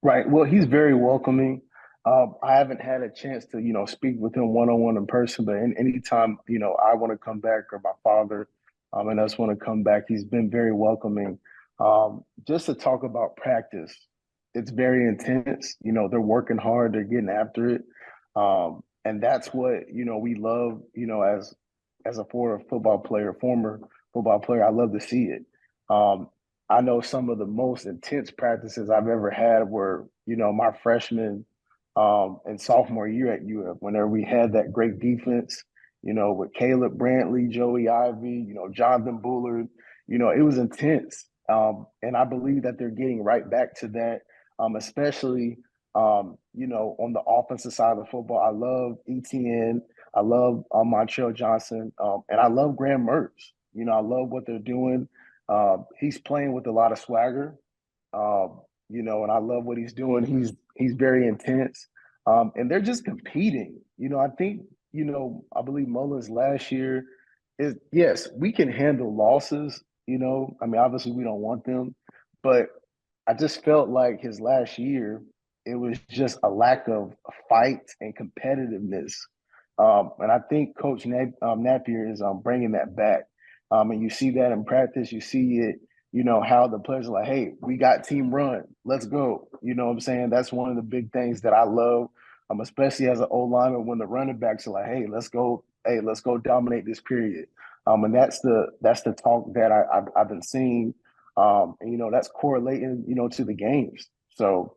Right. Well, he's very welcoming. I haven't had a chance to, speak with him one-on-one in person, but anytime, I want to come back or my father and us want to come back, he's been very welcoming. Just to talk about practice, it's very intense. They're working hard, they're getting after it. And that's what, we love, as a former football player, I love to see it. I know some of the most intense practices I've ever had were, my freshman and sophomore year at UF, whenever we had that great defense, with Caleb Brantley, Joey Ivy, Jonathan Bullard, it was intense. And I believe that they're getting right back to that, especially, on the offensive side of the football. I love ETN. I love Montrell Johnson. And I love Graham Mertz. I love what they're doing. He's playing with a lot of swagger. And I love what he's doing. He's very intense. And they're just competing. I think, I believe Mullins last year is, yes, we can handle losses. I mean, obviously we don't want them, but I just felt like his last year, it was just a lack of fight and competitiveness. And I think Coach Napier is bringing that back. And you see that in practice. You see it, how the players are like, hey, we got team run. Let's go. You know what I'm saying? That's one of the big things that I love, especially as an O-lineman when the running backs are like, hey, let's go. Hey, let's go dominate this period. And that's the talk that I've been seeing. And that's correlating, to the games. So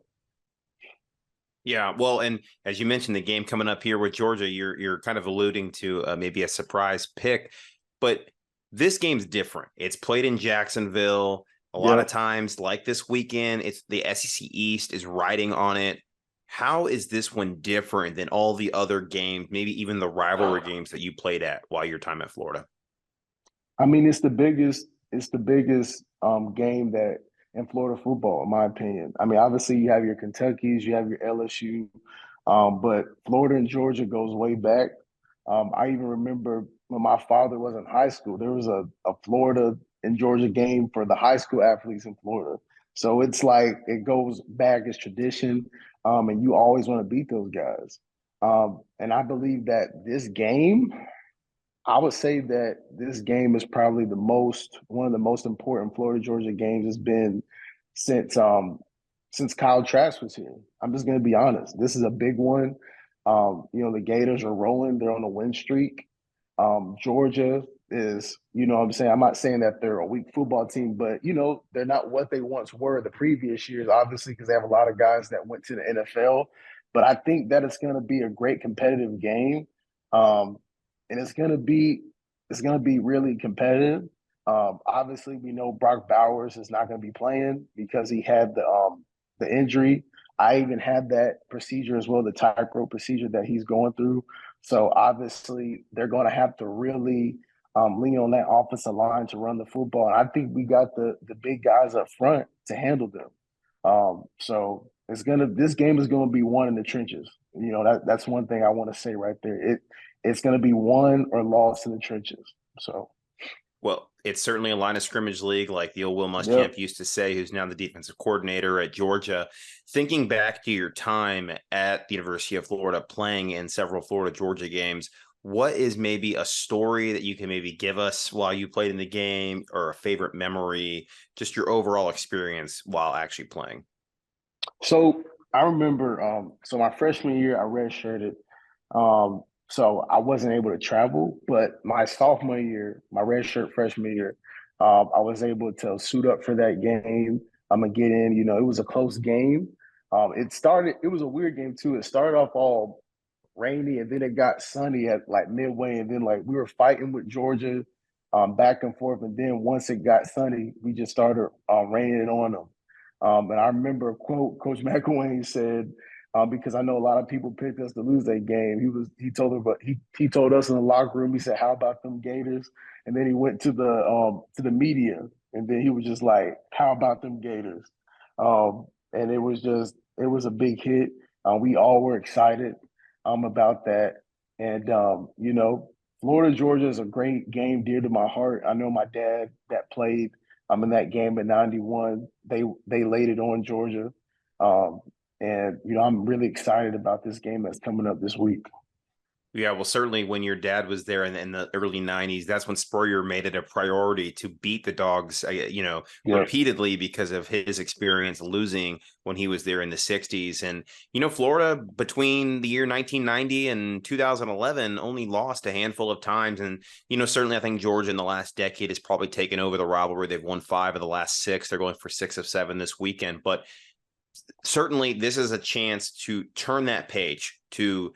Yeah, well, and as you mentioned, the game coming up here with Georgia, you're kind of alluding to maybe a surprise pick, but this game's different. It's played in Jacksonville. A lot of times, like this weekend, it's the SEC East is riding on it. How is this one different than all the other games, maybe even the rivalry games that you played at while your time at Florida? I mean, it's the biggest game that in Florida football, in my opinion. I mean, obviously you have your Kentuckys, you have your LSU, but Florida and Georgia goes way back. I even remember when my father was in high school, there was a Florida and Georgia game for the high school athletes in Florida. So it's like it goes back as tradition, and you always want to beat those guys. And I believe that this game, I would say that this game is probably one of the most important Florida Georgia games has been since Kyle Trask was here. I'm just going to be honest. This is a big one. The Gators are rolling. They're on a win streak. Georgia is, what I'm saying, I'm not saying that they're a weak football team, but they're not what they once were the previous years, obviously, because they have a lot of guys that went to the NFL. But I think that it's going to be a great competitive game. And it's gonna be really competitive. Obviously, we know Brock Bowers is not going to be playing because he had the injury. I even had that procedure as well, the tightrope procedure that he's going through. So obviously, they're going to have to really lean on that offensive line to run the football. And I think we got the big guys up front to handle them. So this game is gonna be won in the trenches. That's one thing I want to say right there. It's gonna be won or lost in the trenches. So Well, it's certainly a line of scrimmage league, like the old Will yep. Muschamp used to say, who's now the defensive coordinator at Georgia. Thinking back to your time at the University of Florida, playing in several Florida Georgia games, what is maybe a story that you can maybe give us while you played in the game, or a favorite memory, just your overall experience while actually playing? So I remember so my freshman year I redshirted. So I wasn't able to travel, but my sophomore year, my redshirt freshman year, I was able to suit up for that game. I'm gonna get in. It was a close game. It was a weird game too. It started off all rainy, and then it got sunny at like midway, and then like we were fighting with Georgia, back and forth, and then once it got sunny, we just started raining it on them. And I remember a quote Coach McElwain said, because I know a lot of people picked us to lose that game. He told us in the locker room, he said, "How about them Gators?" And then he went to the media, and then he was just like, "How about them Gators?" And it was a big hit. We all were excited about that, and Florida Georgia is a great game, dear to my heart. I know my dad that played in that game in '91. They laid it on Georgia. And I'm really excited about this game that's coming up this week. Yeah, well, certainly when your dad was there in the early 90s, that's when Spurrier made it a priority to beat the Dogs, Yep. repeatedly because of his experience losing when he was there in the 60s. And, Florida between the year 1990 and 2011 only lost a handful of times. And, certainly I think Georgia in the last decade has probably taken over the rivalry. They've won 5 of the last 6. They're going for 6 of 7 this weekend. But certainly this is a chance to turn that page, to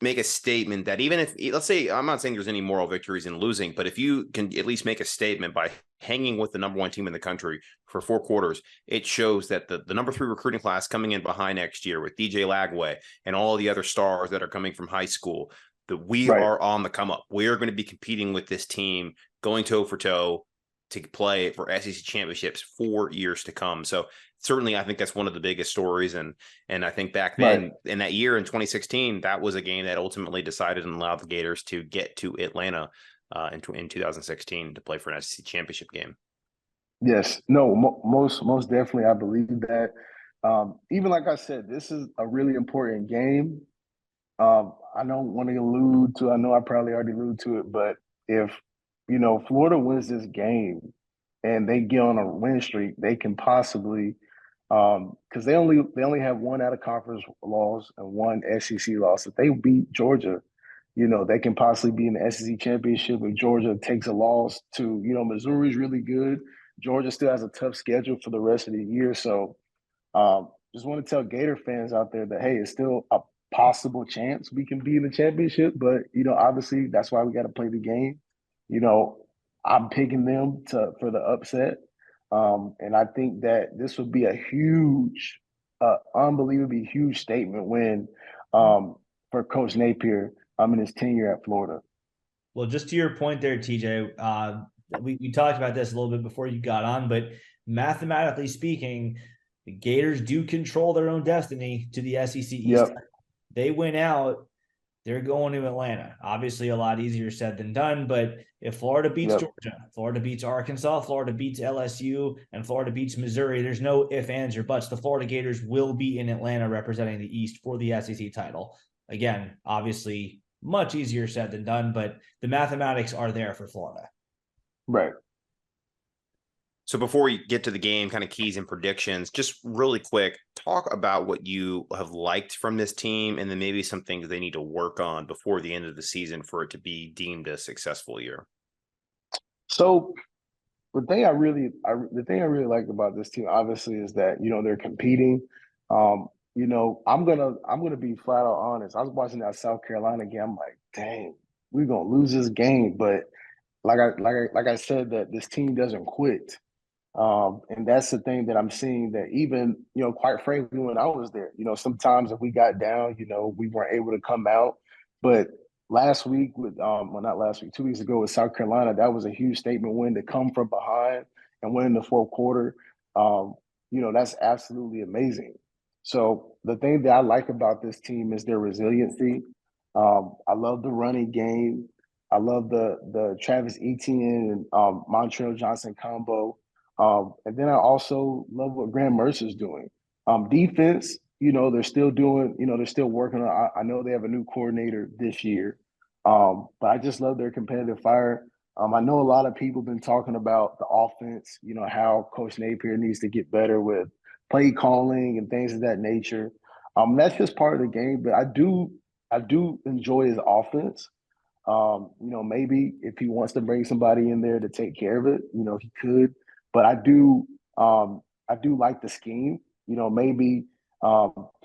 make a statement that even if, let's say, I'm not saying there's any moral victories in losing, but if you can at least make a statement by hanging with the number one team in the country for 4 quarters, it shows that the number 3 recruiting class coming in behind next year with DJ Lagway and all the other stars that are coming from high school, that we are on the come up. We are going to be competing with this team, going toe for toe to play for SEC championships for years to come. So certainly I think that's one of the biggest stories. And I think back then in that year in 2016, that was a game that ultimately decided and allowed the Gators to get to Atlanta in 2016 to play for an SEC championship game. Yes, no, most definitely. I believe that. Even like I said, this is a really important game. I don't want to allude to, I know I probably already alluded to it, but if, Florida wins this game and they get on a win streak, they can possibly, because they only have one out of conference loss and one SEC loss. If they beat Georgia, they can possibly be in the SEC championship. If Georgia takes a loss to, Missouri's really good. Georgia still has a tough schedule for the rest of the year. So just want to tell Gator fans out there that, hey, it's still a possible chance we can be in the championship. But, obviously that's why we got to play the game. I'm picking them for the upset. And I think that this would be a huge, unbelievably huge statement win for Coach Napier in his tenure at Florida. Well, just to your point there, TJ, we talked about this a little bit before you got on, but mathematically speaking, the Gators do control their own destiny to the SEC East. Yep. They win out, they're going to Atlanta. Obviously, a lot easier said than done, but if Florida beats Georgia, Florida beats Arkansas, Florida beats LSU, and Florida beats Missouri, there's no ifs, ands, or buts. The Florida Gators will be in Atlanta representing the East for the SEC title. Again, obviously, much easier said than done, but the mathematics are there for Florida. Right. So before we get to the game, kind of keys and predictions, just really quick, talk about what you have liked from this team and then maybe some things they need to work on before the end of the season for it to be deemed a successful year. So the thing I really like about this team, obviously, is that, they're competing. I'm gonna be flat out honest. I was watching that South Carolina game. I'm like, dang, we're gonna lose this game. But like I said, that this team doesn't quit. And that's the thing that I'm seeing, that even, quite frankly, when I was there, sometimes if we got down, we weren't able to come out. But last week not last week, 2 weeks ago with South Carolina, that was a huge statement win to come from behind and win in the fourth quarter. That's absolutely amazing. So the thing that I like about this team is their resiliency. I love the running game. I love the Travis Etienne and Montrell Johnson combo. And then I also love what Graham Mercer's doing. Defense, they're still doing, they're still working on. I know they have a new coordinator this year, but I just love their competitive fire. I know a lot of people have been talking about the offense, how Coach Napier needs to get better with play calling and things of that nature. That's just part of the game, but I do enjoy his offense. Maybe if he wants to bring somebody in there to take care of it, he could. But I do like the scheme. Maybe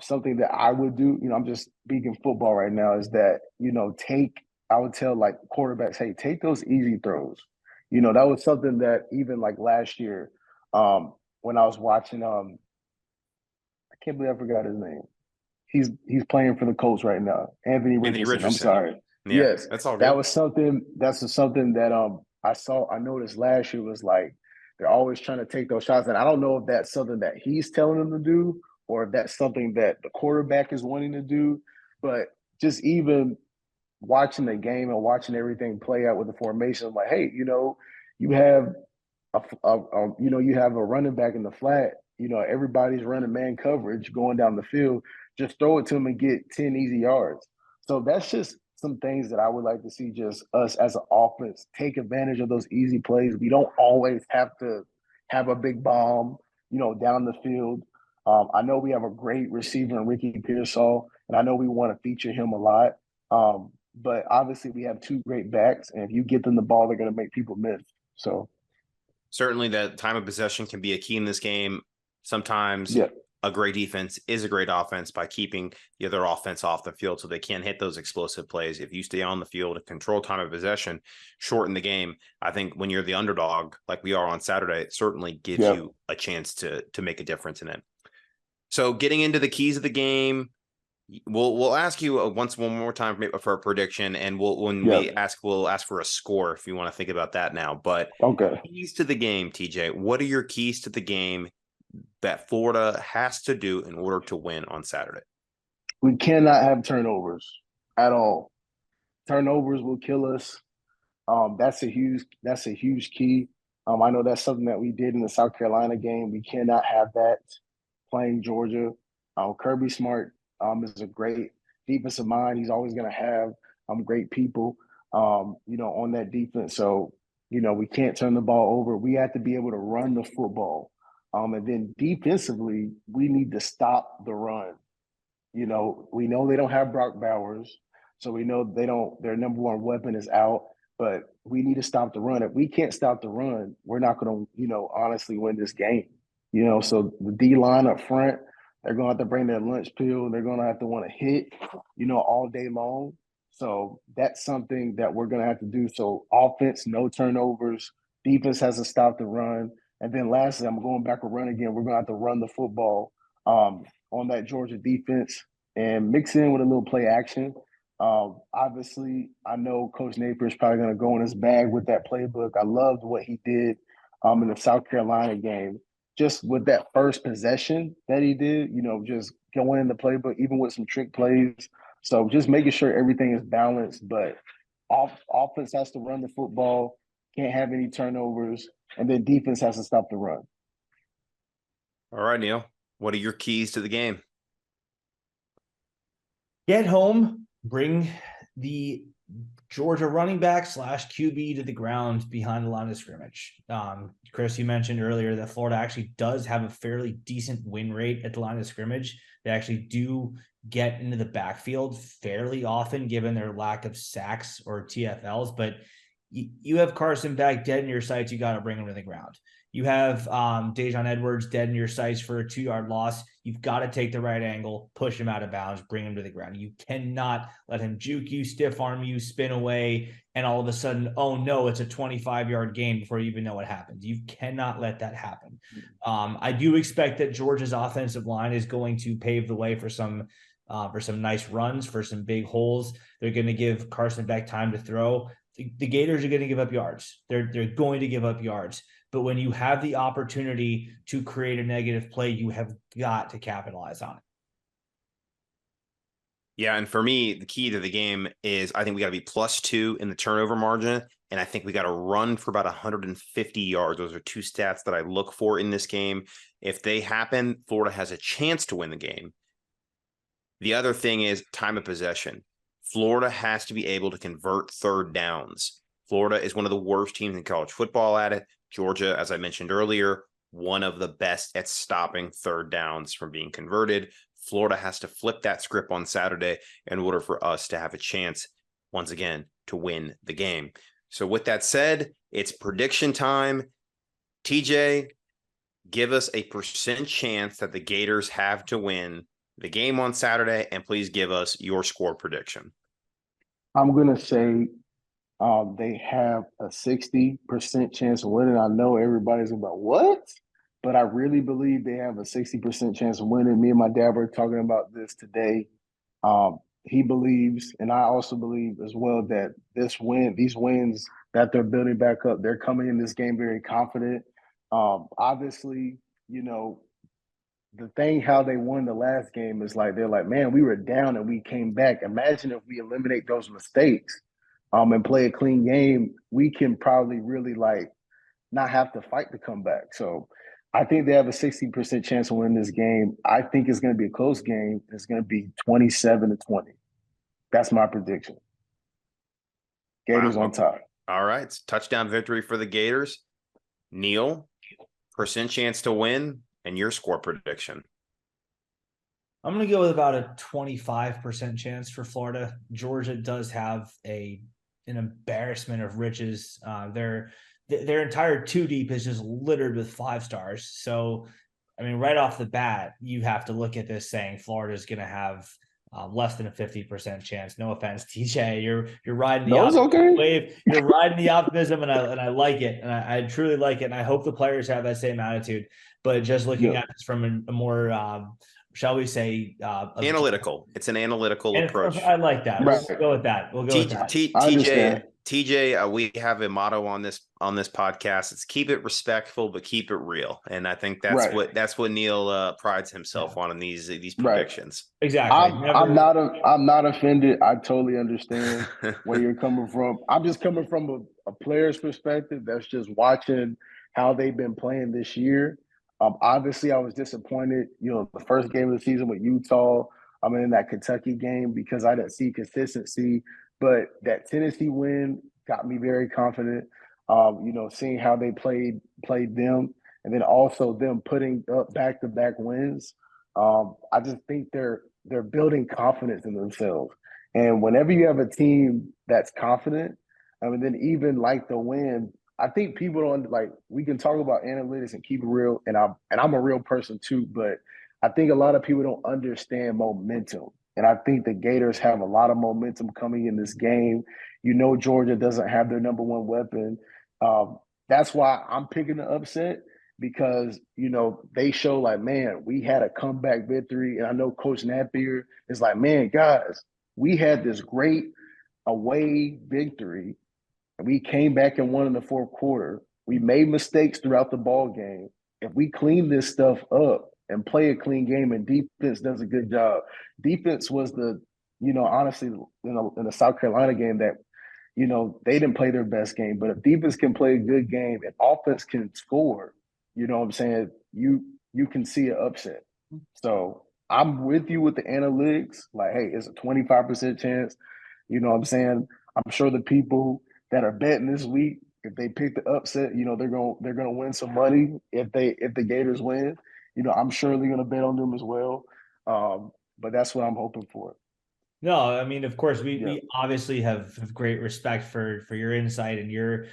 something that I would do. I'm just speaking football right now. Is that I would tell like quarterbacks, hey, take those easy throws. That was something that even like last year, when I was watching, I can't believe I forgot his name. He's playing for the Colts right now, Anthony Richardson. I'm sorry. Yeah, yes, that's all good. That was something. That's something that I noticed last year was like, they're always trying to take those shots. And I don't know if that's something that he's telling them to do or if that's something that the quarterback is wanting to do. But just even watching the game and watching everything play out with the formation, I'm like, hey, you have you have a running back in the flat, everybody's running man coverage going down the field. Just throw it to him and get 10 easy yards. So that's just some things that I would like to see, just us as an offense take advantage of those easy plays. We don't always have to have a big bomb, down the field. I know we have a great receiver in Ricky Pearsall, and I know we want to feature him a lot. But obviously we have 2 great backs, and if you get them the ball, they're going to make people miss. So certainly that time of possession can be a key in this game. Sometimes a great defense is a great offense by keeping the other offense off the field so they can't hit those explosive plays. If you stay on the field and control time of possession, shorten the game, I think when you're the underdog, like we are on Saturday, it certainly gives you a chance to make a difference in it. So getting into the keys of the game, we'll ask you one more time for a prediction, and we'll ask for a score if you want to think about that now. But okay, keys to the game, TJ. What are your keys to the game that Florida has to do in order to win on Saturday? we cannot have turnovers at all. Turnovers will kill us. That's a huge key. I know that's something that we did in the South Carolina game. We cannot have that playing Georgia. Kirby Smart is a great defensive mind. He's always going to have great people, on that defense. So, we can't turn the ball over. We have to be able to run the football. And then defensively, we need to stop the run. We know they don't have Brock Bowers, so we know their number one weapon is out, but we need to stop the run. If we can't stop the run, we're not going to, honestly win this game. So the D line up front, they're going to have to bring their lunch pill. They're going to have to want to hit, all day long. So that's something that we're going to have to do. So offense, no turnovers. Defense has to stop the run. And then lastly, I'm going back and run again. We're going to have to run the football on that Georgia defense and mix in with a little play action. Obviously, I know Coach Napier is probably going to go in his bag with that playbook. I loved what he did in the South Carolina game. Just with that first possession that he did, just going in the playbook, even with some trick plays. So just making sure everything is balanced. But offense has to run the football, can't have any turnovers, and then defense has to stop the run. All right, Neil. What are your keys to the game? Get home, bring the Georgia running back / QB to the ground behind the line of scrimmage. Chris, you mentioned earlier that Florida actually does have a fairly decent win rate at the line of scrimmage. They actually do get into the backfield fairly often, given their lack of sacks or TFLs. But you have Carson back dead in your sights. You got to bring him to the ground. You have Dejon Edwards dead in your sights for a 2-yard loss. You've got to take the right angle, push him out of bounds, bring him to the ground. You cannot let him juke you, stiff arm you, spin away, and all of a sudden, oh no, it's a 25-yard gain before you even know what happens. You cannot let that happen. I do expect that Georgia's offensive line is going to pave the way for some nice runs, for some big holes. They're going to give Carson Beck time to throw. The Gators are going to give up yards. They're going to give up yards. But when you have the opportunity to create a negative play, you have got to capitalize on it. Yeah, and for me, the key to the game is I think we got to be +2 in the turnover margin, and I think we got to run for about 150 yards. Those are two stats that I look for in this game. If they happen, Florida has a chance to win the game. The other thing is time of possession. Florida has to be able to convert third downs. Florida is one of the worst teams in college football at it. Georgia, as I mentioned earlier, one of the best at stopping third downs from being converted. Florida has to flip that script on Saturday in order for us to have a chance, once again, to win the game. So with that said, it's prediction time. TJ, give us a % chance that the Gators have to win the game on Saturday, and please give us your score prediction. I'm going to say they have a 60% chance of winning. I know everybody's about what? But I really believe they have a 60% chance of winning. Me and my dad were talking about this today. He believes, and I also believe as well, that these wins that they're building back up, they're coming in this game very confident. Obviously, the thing how they won the last game is like they're like, man, we were down and we came back. Imagine if we eliminate those mistakes and play a clean game, we can probably really not have to fight to come back. So I think they have a 60% chance of winning this game. I think it's going to be a close game. It's going to be 27-20. That's my prediction. Gators on top. All right. It's touchdown victory for the Gators. Neil, % chance to win and your score prediction. I'm going to go with about a 25% chance for Florida. Georgia does have an embarrassment of riches. Their entire 2 deep is just littered with 5 stars. So I mean, right off the bat, you have to look at this saying Florida's going to have less than a 50% chance. No offense, TJ, you're riding the No, it's okay. wave. You're riding the optimism, and I like it, and I truly like it, and I hope the players have that same attitude. But just looking at this from a more, shall we say, analytical. It's an analytical approach. I like that. Right. We'll go with that. We'll go with that. I understand. TJ, we have a motto on this podcast. It's keep it respectful, but keep it real. And I think that's what Neil prides himself on in these predictions. Right. Exactly. I'm not offended. I totally understand where you're coming from. I'm just coming from a player's perspective that's just watching how they've been playing this year. Obviously, I was disappointed, the first game of the season with Utah. I'm in that Kentucky game because I didn't see consistency. But that Tennessee win got me very confident. Seeing how they played them, and then also them putting up back-to-back wins. I just think they're building confidence in themselves. And whenever you have a team that's confident, then even like the win, I think people don't we can talk about analytics and keep it real, and I'm a real person too, but I think a lot of people don't understand momentum. And I think the Gators have a lot of momentum coming in this game. Georgia doesn't have their number one weapon. That's why I'm picking the upset because, they show man, we had a comeback victory. And I know Coach Napier is man, guys, we had this great away victory. And we came back and won in the fourth quarter. We made mistakes throughout the ball game. If we clean this stuff up and play a clean game, and defense does a good job. Defense was honestly, in the South Carolina game that, they didn't play their best game. But if defense can play a good game and offense can score, you can see an upset. So I'm with you with the analytics. Hey, it's a 25% chance. I'm sure the people that are betting this week, if they pick the upset, they're gonna win some money if the Gators win. I'm sure they're gonna bet on them as well. But that's what I'm hoping for. No, I mean, of course, we obviously have great respect for your insight and your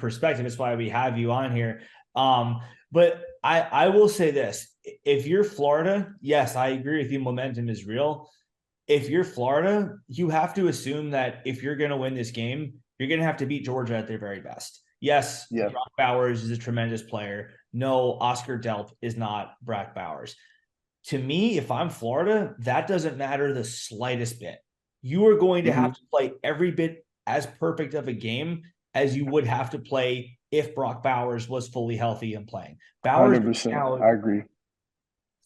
perspective. That's why we have you on here. But I will say this: if you're Florida, yes, I agree with you. Momentum is real. If you're Florida, you have to assume that if you're going to win this game, you're going to have to beat Georgia at their very best. Yes, Brock Bowers is a tremendous player. No, Oscar Delp is not Brock Bowers. To me, if I'm Florida, that doesn't matter the slightest bit. You are going to have to play every bit as perfect of a game as you would have to play if Brock Bowers was fully healthy and playing. Bowers 100%. I agree.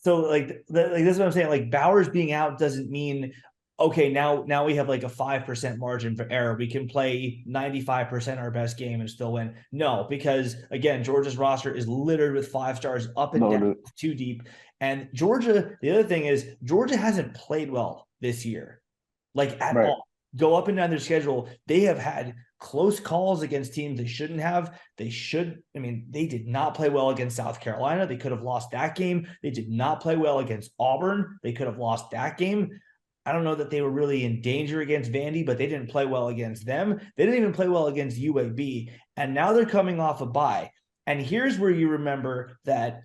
So that's what I'm saying. Bowers being out doesn't mean, okay, now we have a 5% margin for error. We can play 95% our best game and still win. No, because again, Georgia's roster is littered with 5 stars up and down, too deep. And Georgia, the other thing is Georgia hasn't played well this year, at all. Go up and down their schedule. They have had close calls against teams they shouldn't have. They did not play well against South Carolina. They could have lost that game. They did not play well against Auburn. They could have lost that game. I don't know that they were really in danger against Vandy, but they didn't play well against them. They didn't even play well against UAB. And now they're coming off a bye. And here's where you remember that,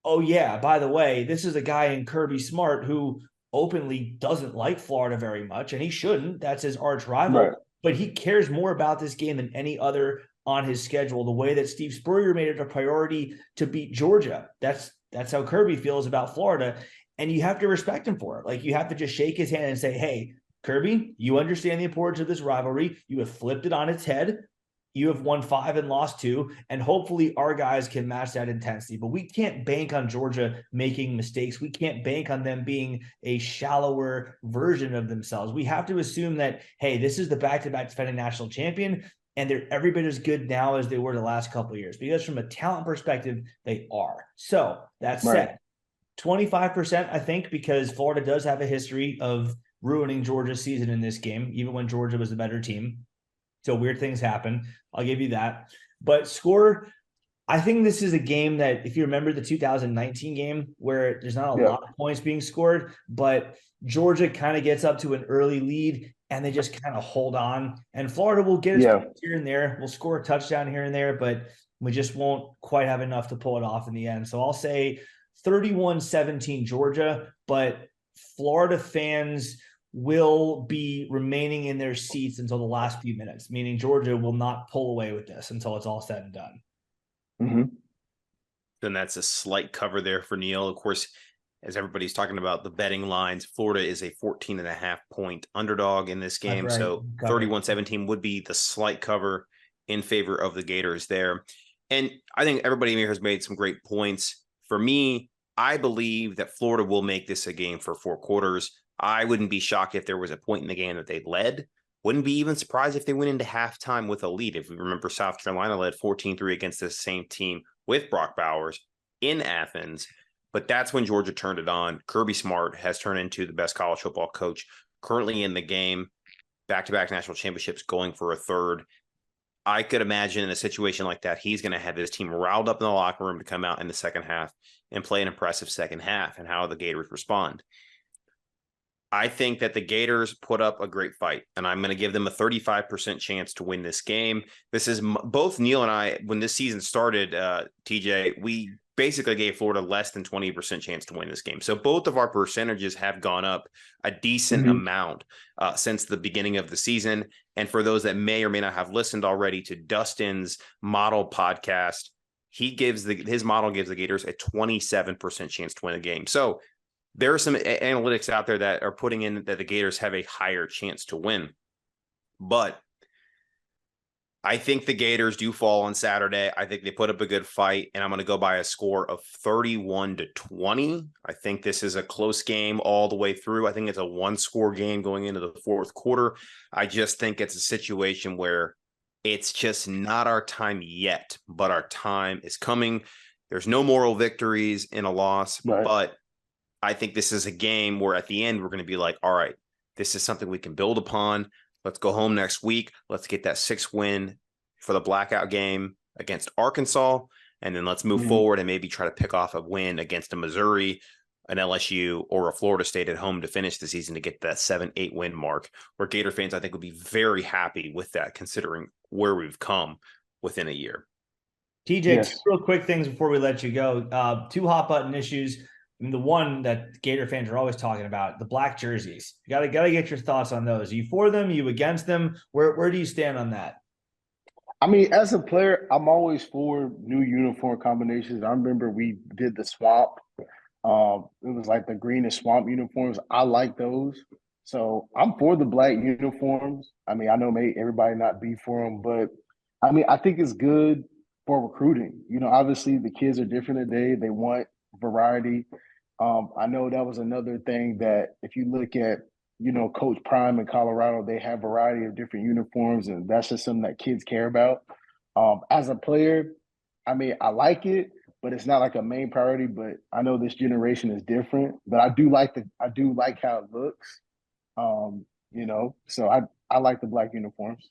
oh yeah, by the way, this is a guy in Kirby Smart who openly doesn't like Florida very much, and he shouldn't. That's his arch rival. Right. But he cares more about this game than any other on his schedule, the way that Steve Spurrier made it a priority to beat Georgia. That's how Kirby feels about Florida. And you have to respect him for it. You have to just shake his hand and say, hey, Kirby, you understand the importance of this rivalry. You have flipped it on its head. You have won 5 and lost 2, and hopefully our guys can match that intensity. But we can't bank on Georgia making mistakes. We can't bank on them being a shallower version of themselves. We have to assume that, hey, this is the back-to-back defending national champion, and they're every bit as good now as they were the last couple of years. Because from a talent perspective, they are. So that said, 25%, I think, because Florida does have a history of ruining Georgia's season in this game, even when Georgia was the better team. So weird things happen. I'll give you that. But score, I think this is a game that, if you remember the 2019 game where there's not a lot of points being scored, but Georgia kind of gets up to an early lead and they just kind of hold on. And Florida will get its points here and there. We'll score a touchdown here and there, but we just won't quite have enough to pull it off in the end. So I'll say 31-17 Georgia, but Florida fans will be remaining in their seats until the last few minutes, meaning Georgia will not pull away with this until it's all said and done. Mm-hmm. Then that's a slight cover there for Neil. Of course, as everybody's talking about the betting lines, Florida is a 14.5 point underdog in this game. Right. So 31-17 would be the slight cover in favor of the Gators there. And I think everybody here has made some great points. For me, I believe that Florida will make this a game for 4 quarters. I wouldn't be shocked if there was a point in the game that they led. Wouldn't be even surprised if they went into halftime with a lead. If we remember, South Carolina led 14-3 against the same team with Brock Bowers in Athens. But that's when Georgia turned it on. Kirby Smart has turned into the best college football coach currently in the game. Back-to-back national championships, going for a third. I could imagine in a situation like that, he's going to have his team riled up in the locker room to come out in the second half and play an impressive second half, and how the Gators respond. I think that the Gators put up a great fight, and I'm going to give them a 35% chance to win this game. This is both Neil and I, when this season started, TJ, we basically gave Florida less than 20% chance to win this game. So both of our percentages have gone up a decent amount since the beginning of the season. And for those that may or may not have listened already to Dustin's model podcast, his model gives the Gators a 27% chance to win the game. So there are some analytics out there that are putting in that the Gators have a higher chance to win. But I think the Gators do fall on Saturday. I think they put up a good fight, and I'm going to go by a score of 31-20. I think this is a close game all the way through. I think it's a 1-score game going into the fourth quarter. I just think it's a situation where it's just not our time yet, but our time is coming. There's no moral victories in a loss, right. But I think this is a game where at the end we're going to be like, all right, this is something we can build upon. Let's go home next week. Let's get that 6th win for the blackout game against Arkansas. And then let's move forward and maybe try to pick off a win against a Missouri, an LSU, or a Florida State at home to finish the season to get that 7-8 win mark, where Gator fans, I think, would be very happy with that, considering where we've come within a year. TJ, Yes. 2 real quick things before we let you go. 2 hot button issues. I mean, the one that Gator fans are always talking about, the black jerseys. You gotta get your thoughts on those. Are you for them? Are you against them? Where do you stand on that? I mean, as a player, I'm always for new uniform combinations. I remember we did the swamp. It was like the green and swamp uniforms. I like those. So I'm for the black uniforms. I mean, I know everybody not be for them, but I mean, I think it's good for recruiting. You know, obviously the kids are different today. They want variety. I know that was another thing that if you look at, you know, Coach Prime in Colorado, they have variety of different uniforms, and that's just something that kids care about. As a player, I mean, I like it, but it's not like a main priority. But I know this generation is different. But I do like how it looks. You know, so I like the black uniforms.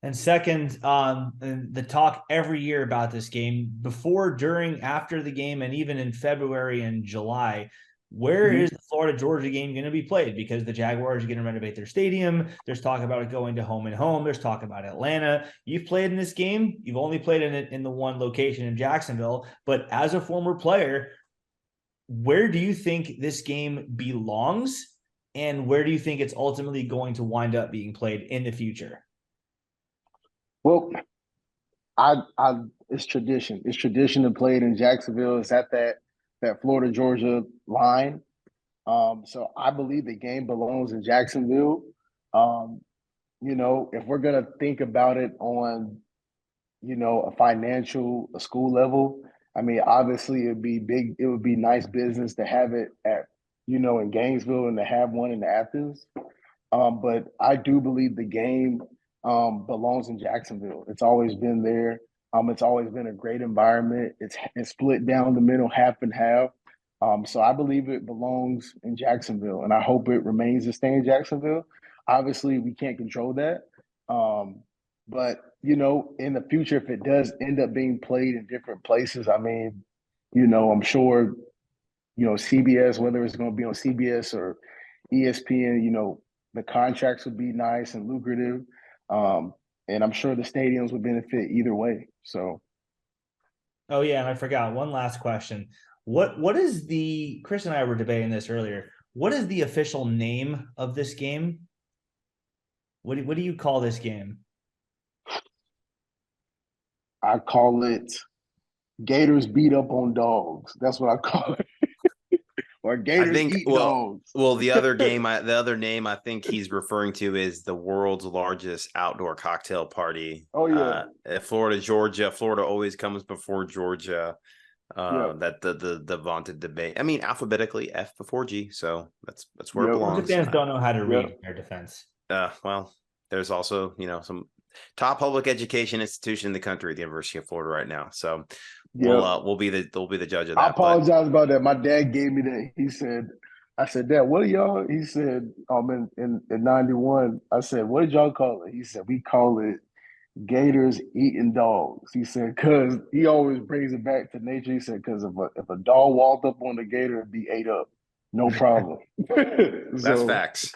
And second, the talk every year about this game, before, during, after the game, and even in February and July, where is the Florida-Georgia game going to be played? Because the Jaguars are going to renovate their stadium. There's talk about it going to home and home. There's talk about Atlanta. You've played in this game. You've only played in it in the one location in Jacksonville. But as a former player, where do you think this game belongs? And where do you think it's ultimately going to wind up being played in the future? Well, it's tradition. It's tradition to play it in Jacksonville. It's at that Florida Georgia line. So I believe the game belongs in Jacksonville. You know, if we're gonna think about it on, you know, a school level, I mean, obviously it would be nice business to have it at, you know, in Gainesville and to have one in Athens. But I do believe the game belongs in Jacksonville. It's always been there. It's always been a great environment. It's split down the middle, half and half. So I believe it belongs in Jacksonville, and I hope it remains to stay in Jacksonville. Obviously, we can't control that. But, you know, in the future, if it does end up being played in different places, I mean, you know, I'm sure, you know, CBS, whether it's going to be on CBS or ESPN, you know, the contracts would be nice and lucrative. And I'm sure the stadiums would benefit either way. So. Oh, yeah. And I forgot one last question. What is the Chris and I were debating this earlier. What is the official name of this game? What do you call this game? I call it Gators beat up on dogs. That's what I call it. Or I Gators think eat dogs. the other name I think he's referring to is the world's largest outdoor cocktail party. Oh yeah, At Florida, Georgia. Florida always comes before Georgia. yeah, That the vaunted debate. I mean, alphabetically F before G, so that's where it yep, Georgia belongs. fans don't know how to read yep, in their defense. Well, there's also some top public education institution in the country, the University of Florida, right now. So yep. we'll be the judge of I that. But apologize about that. My dad gave me that. He said, I said, Dad, what are y'all? He said, in 91, I said, what did y'all call it? He said, we call it Gators eating dogs. He said, because he always brings it back to nature. He said, because if a dog walked up on the gator, it'd be ate up. No problem. that's So, facts.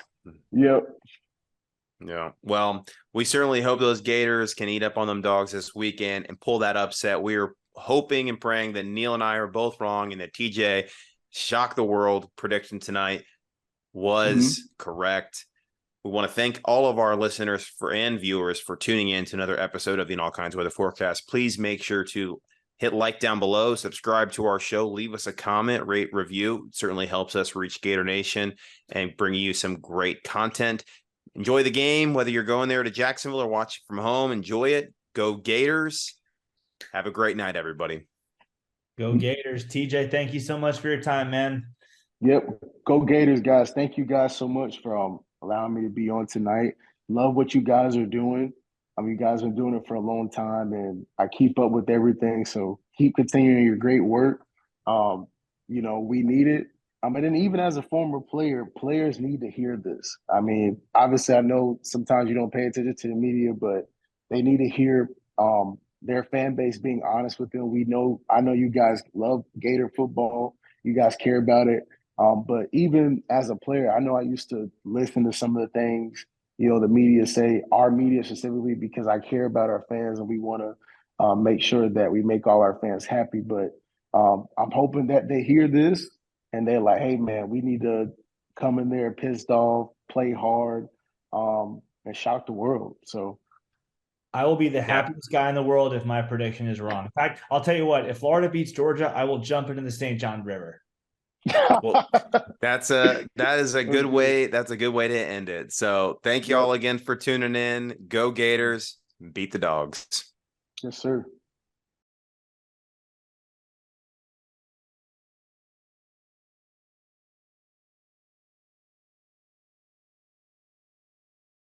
yep. Yeah. Well, we certainly hope those Gators can eat up on them dogs this weekend and pull that upset. We are hoping and praying that Neil and I are both wrong and that TJ shock the world prediction tonight was correct. We want to thank all of our listeners and viewers for tuning in to another episode of the All Kinds Weather Forecast. Please make sure to hit like down below, subscribe to our show, leave us a comment, rate, review. It certainly helps us reach Gator Nation and bring you some great content. Enjoy the game, whether you're going there to Jacksonville or watching from home. Enjoy it. Go Gators. Have a great night, everybody. Go Gators. TJ, thank you so much for your time, man. Yep. Go Gators, guys. Thank you guys so much for allowing me to be on tonight. Love what you guys are doing. You guys have been doing it for a long time, and I keep up with everything. So keep continuing your great work. We need it. And then even as a former player, players need to hear this. I mean, obviously, I know sometimes you don't pay attention to the media, but they need to hear their fan base being honest with them. I know you guys love Gator football. You guys care about it. But even as a player, I know I used to listen to some of the things, the media say, our media specifically, because I care about our fans and we want to make sure that we make all our fans happy. But I'm hoping that they hear this and they're like, hey, man, we need to come in there pissed off, play hard, and shock the world. So I will be the happiest guy in the world if my prediction is wrong. In fact, I'll tell you what, if Florida beats Georgia, I will jump into the St. John River. Well, that is a good way. That's a good way to end it. So thank you all again for tuning in. Go Gators, beat the dogs. Yes, sir.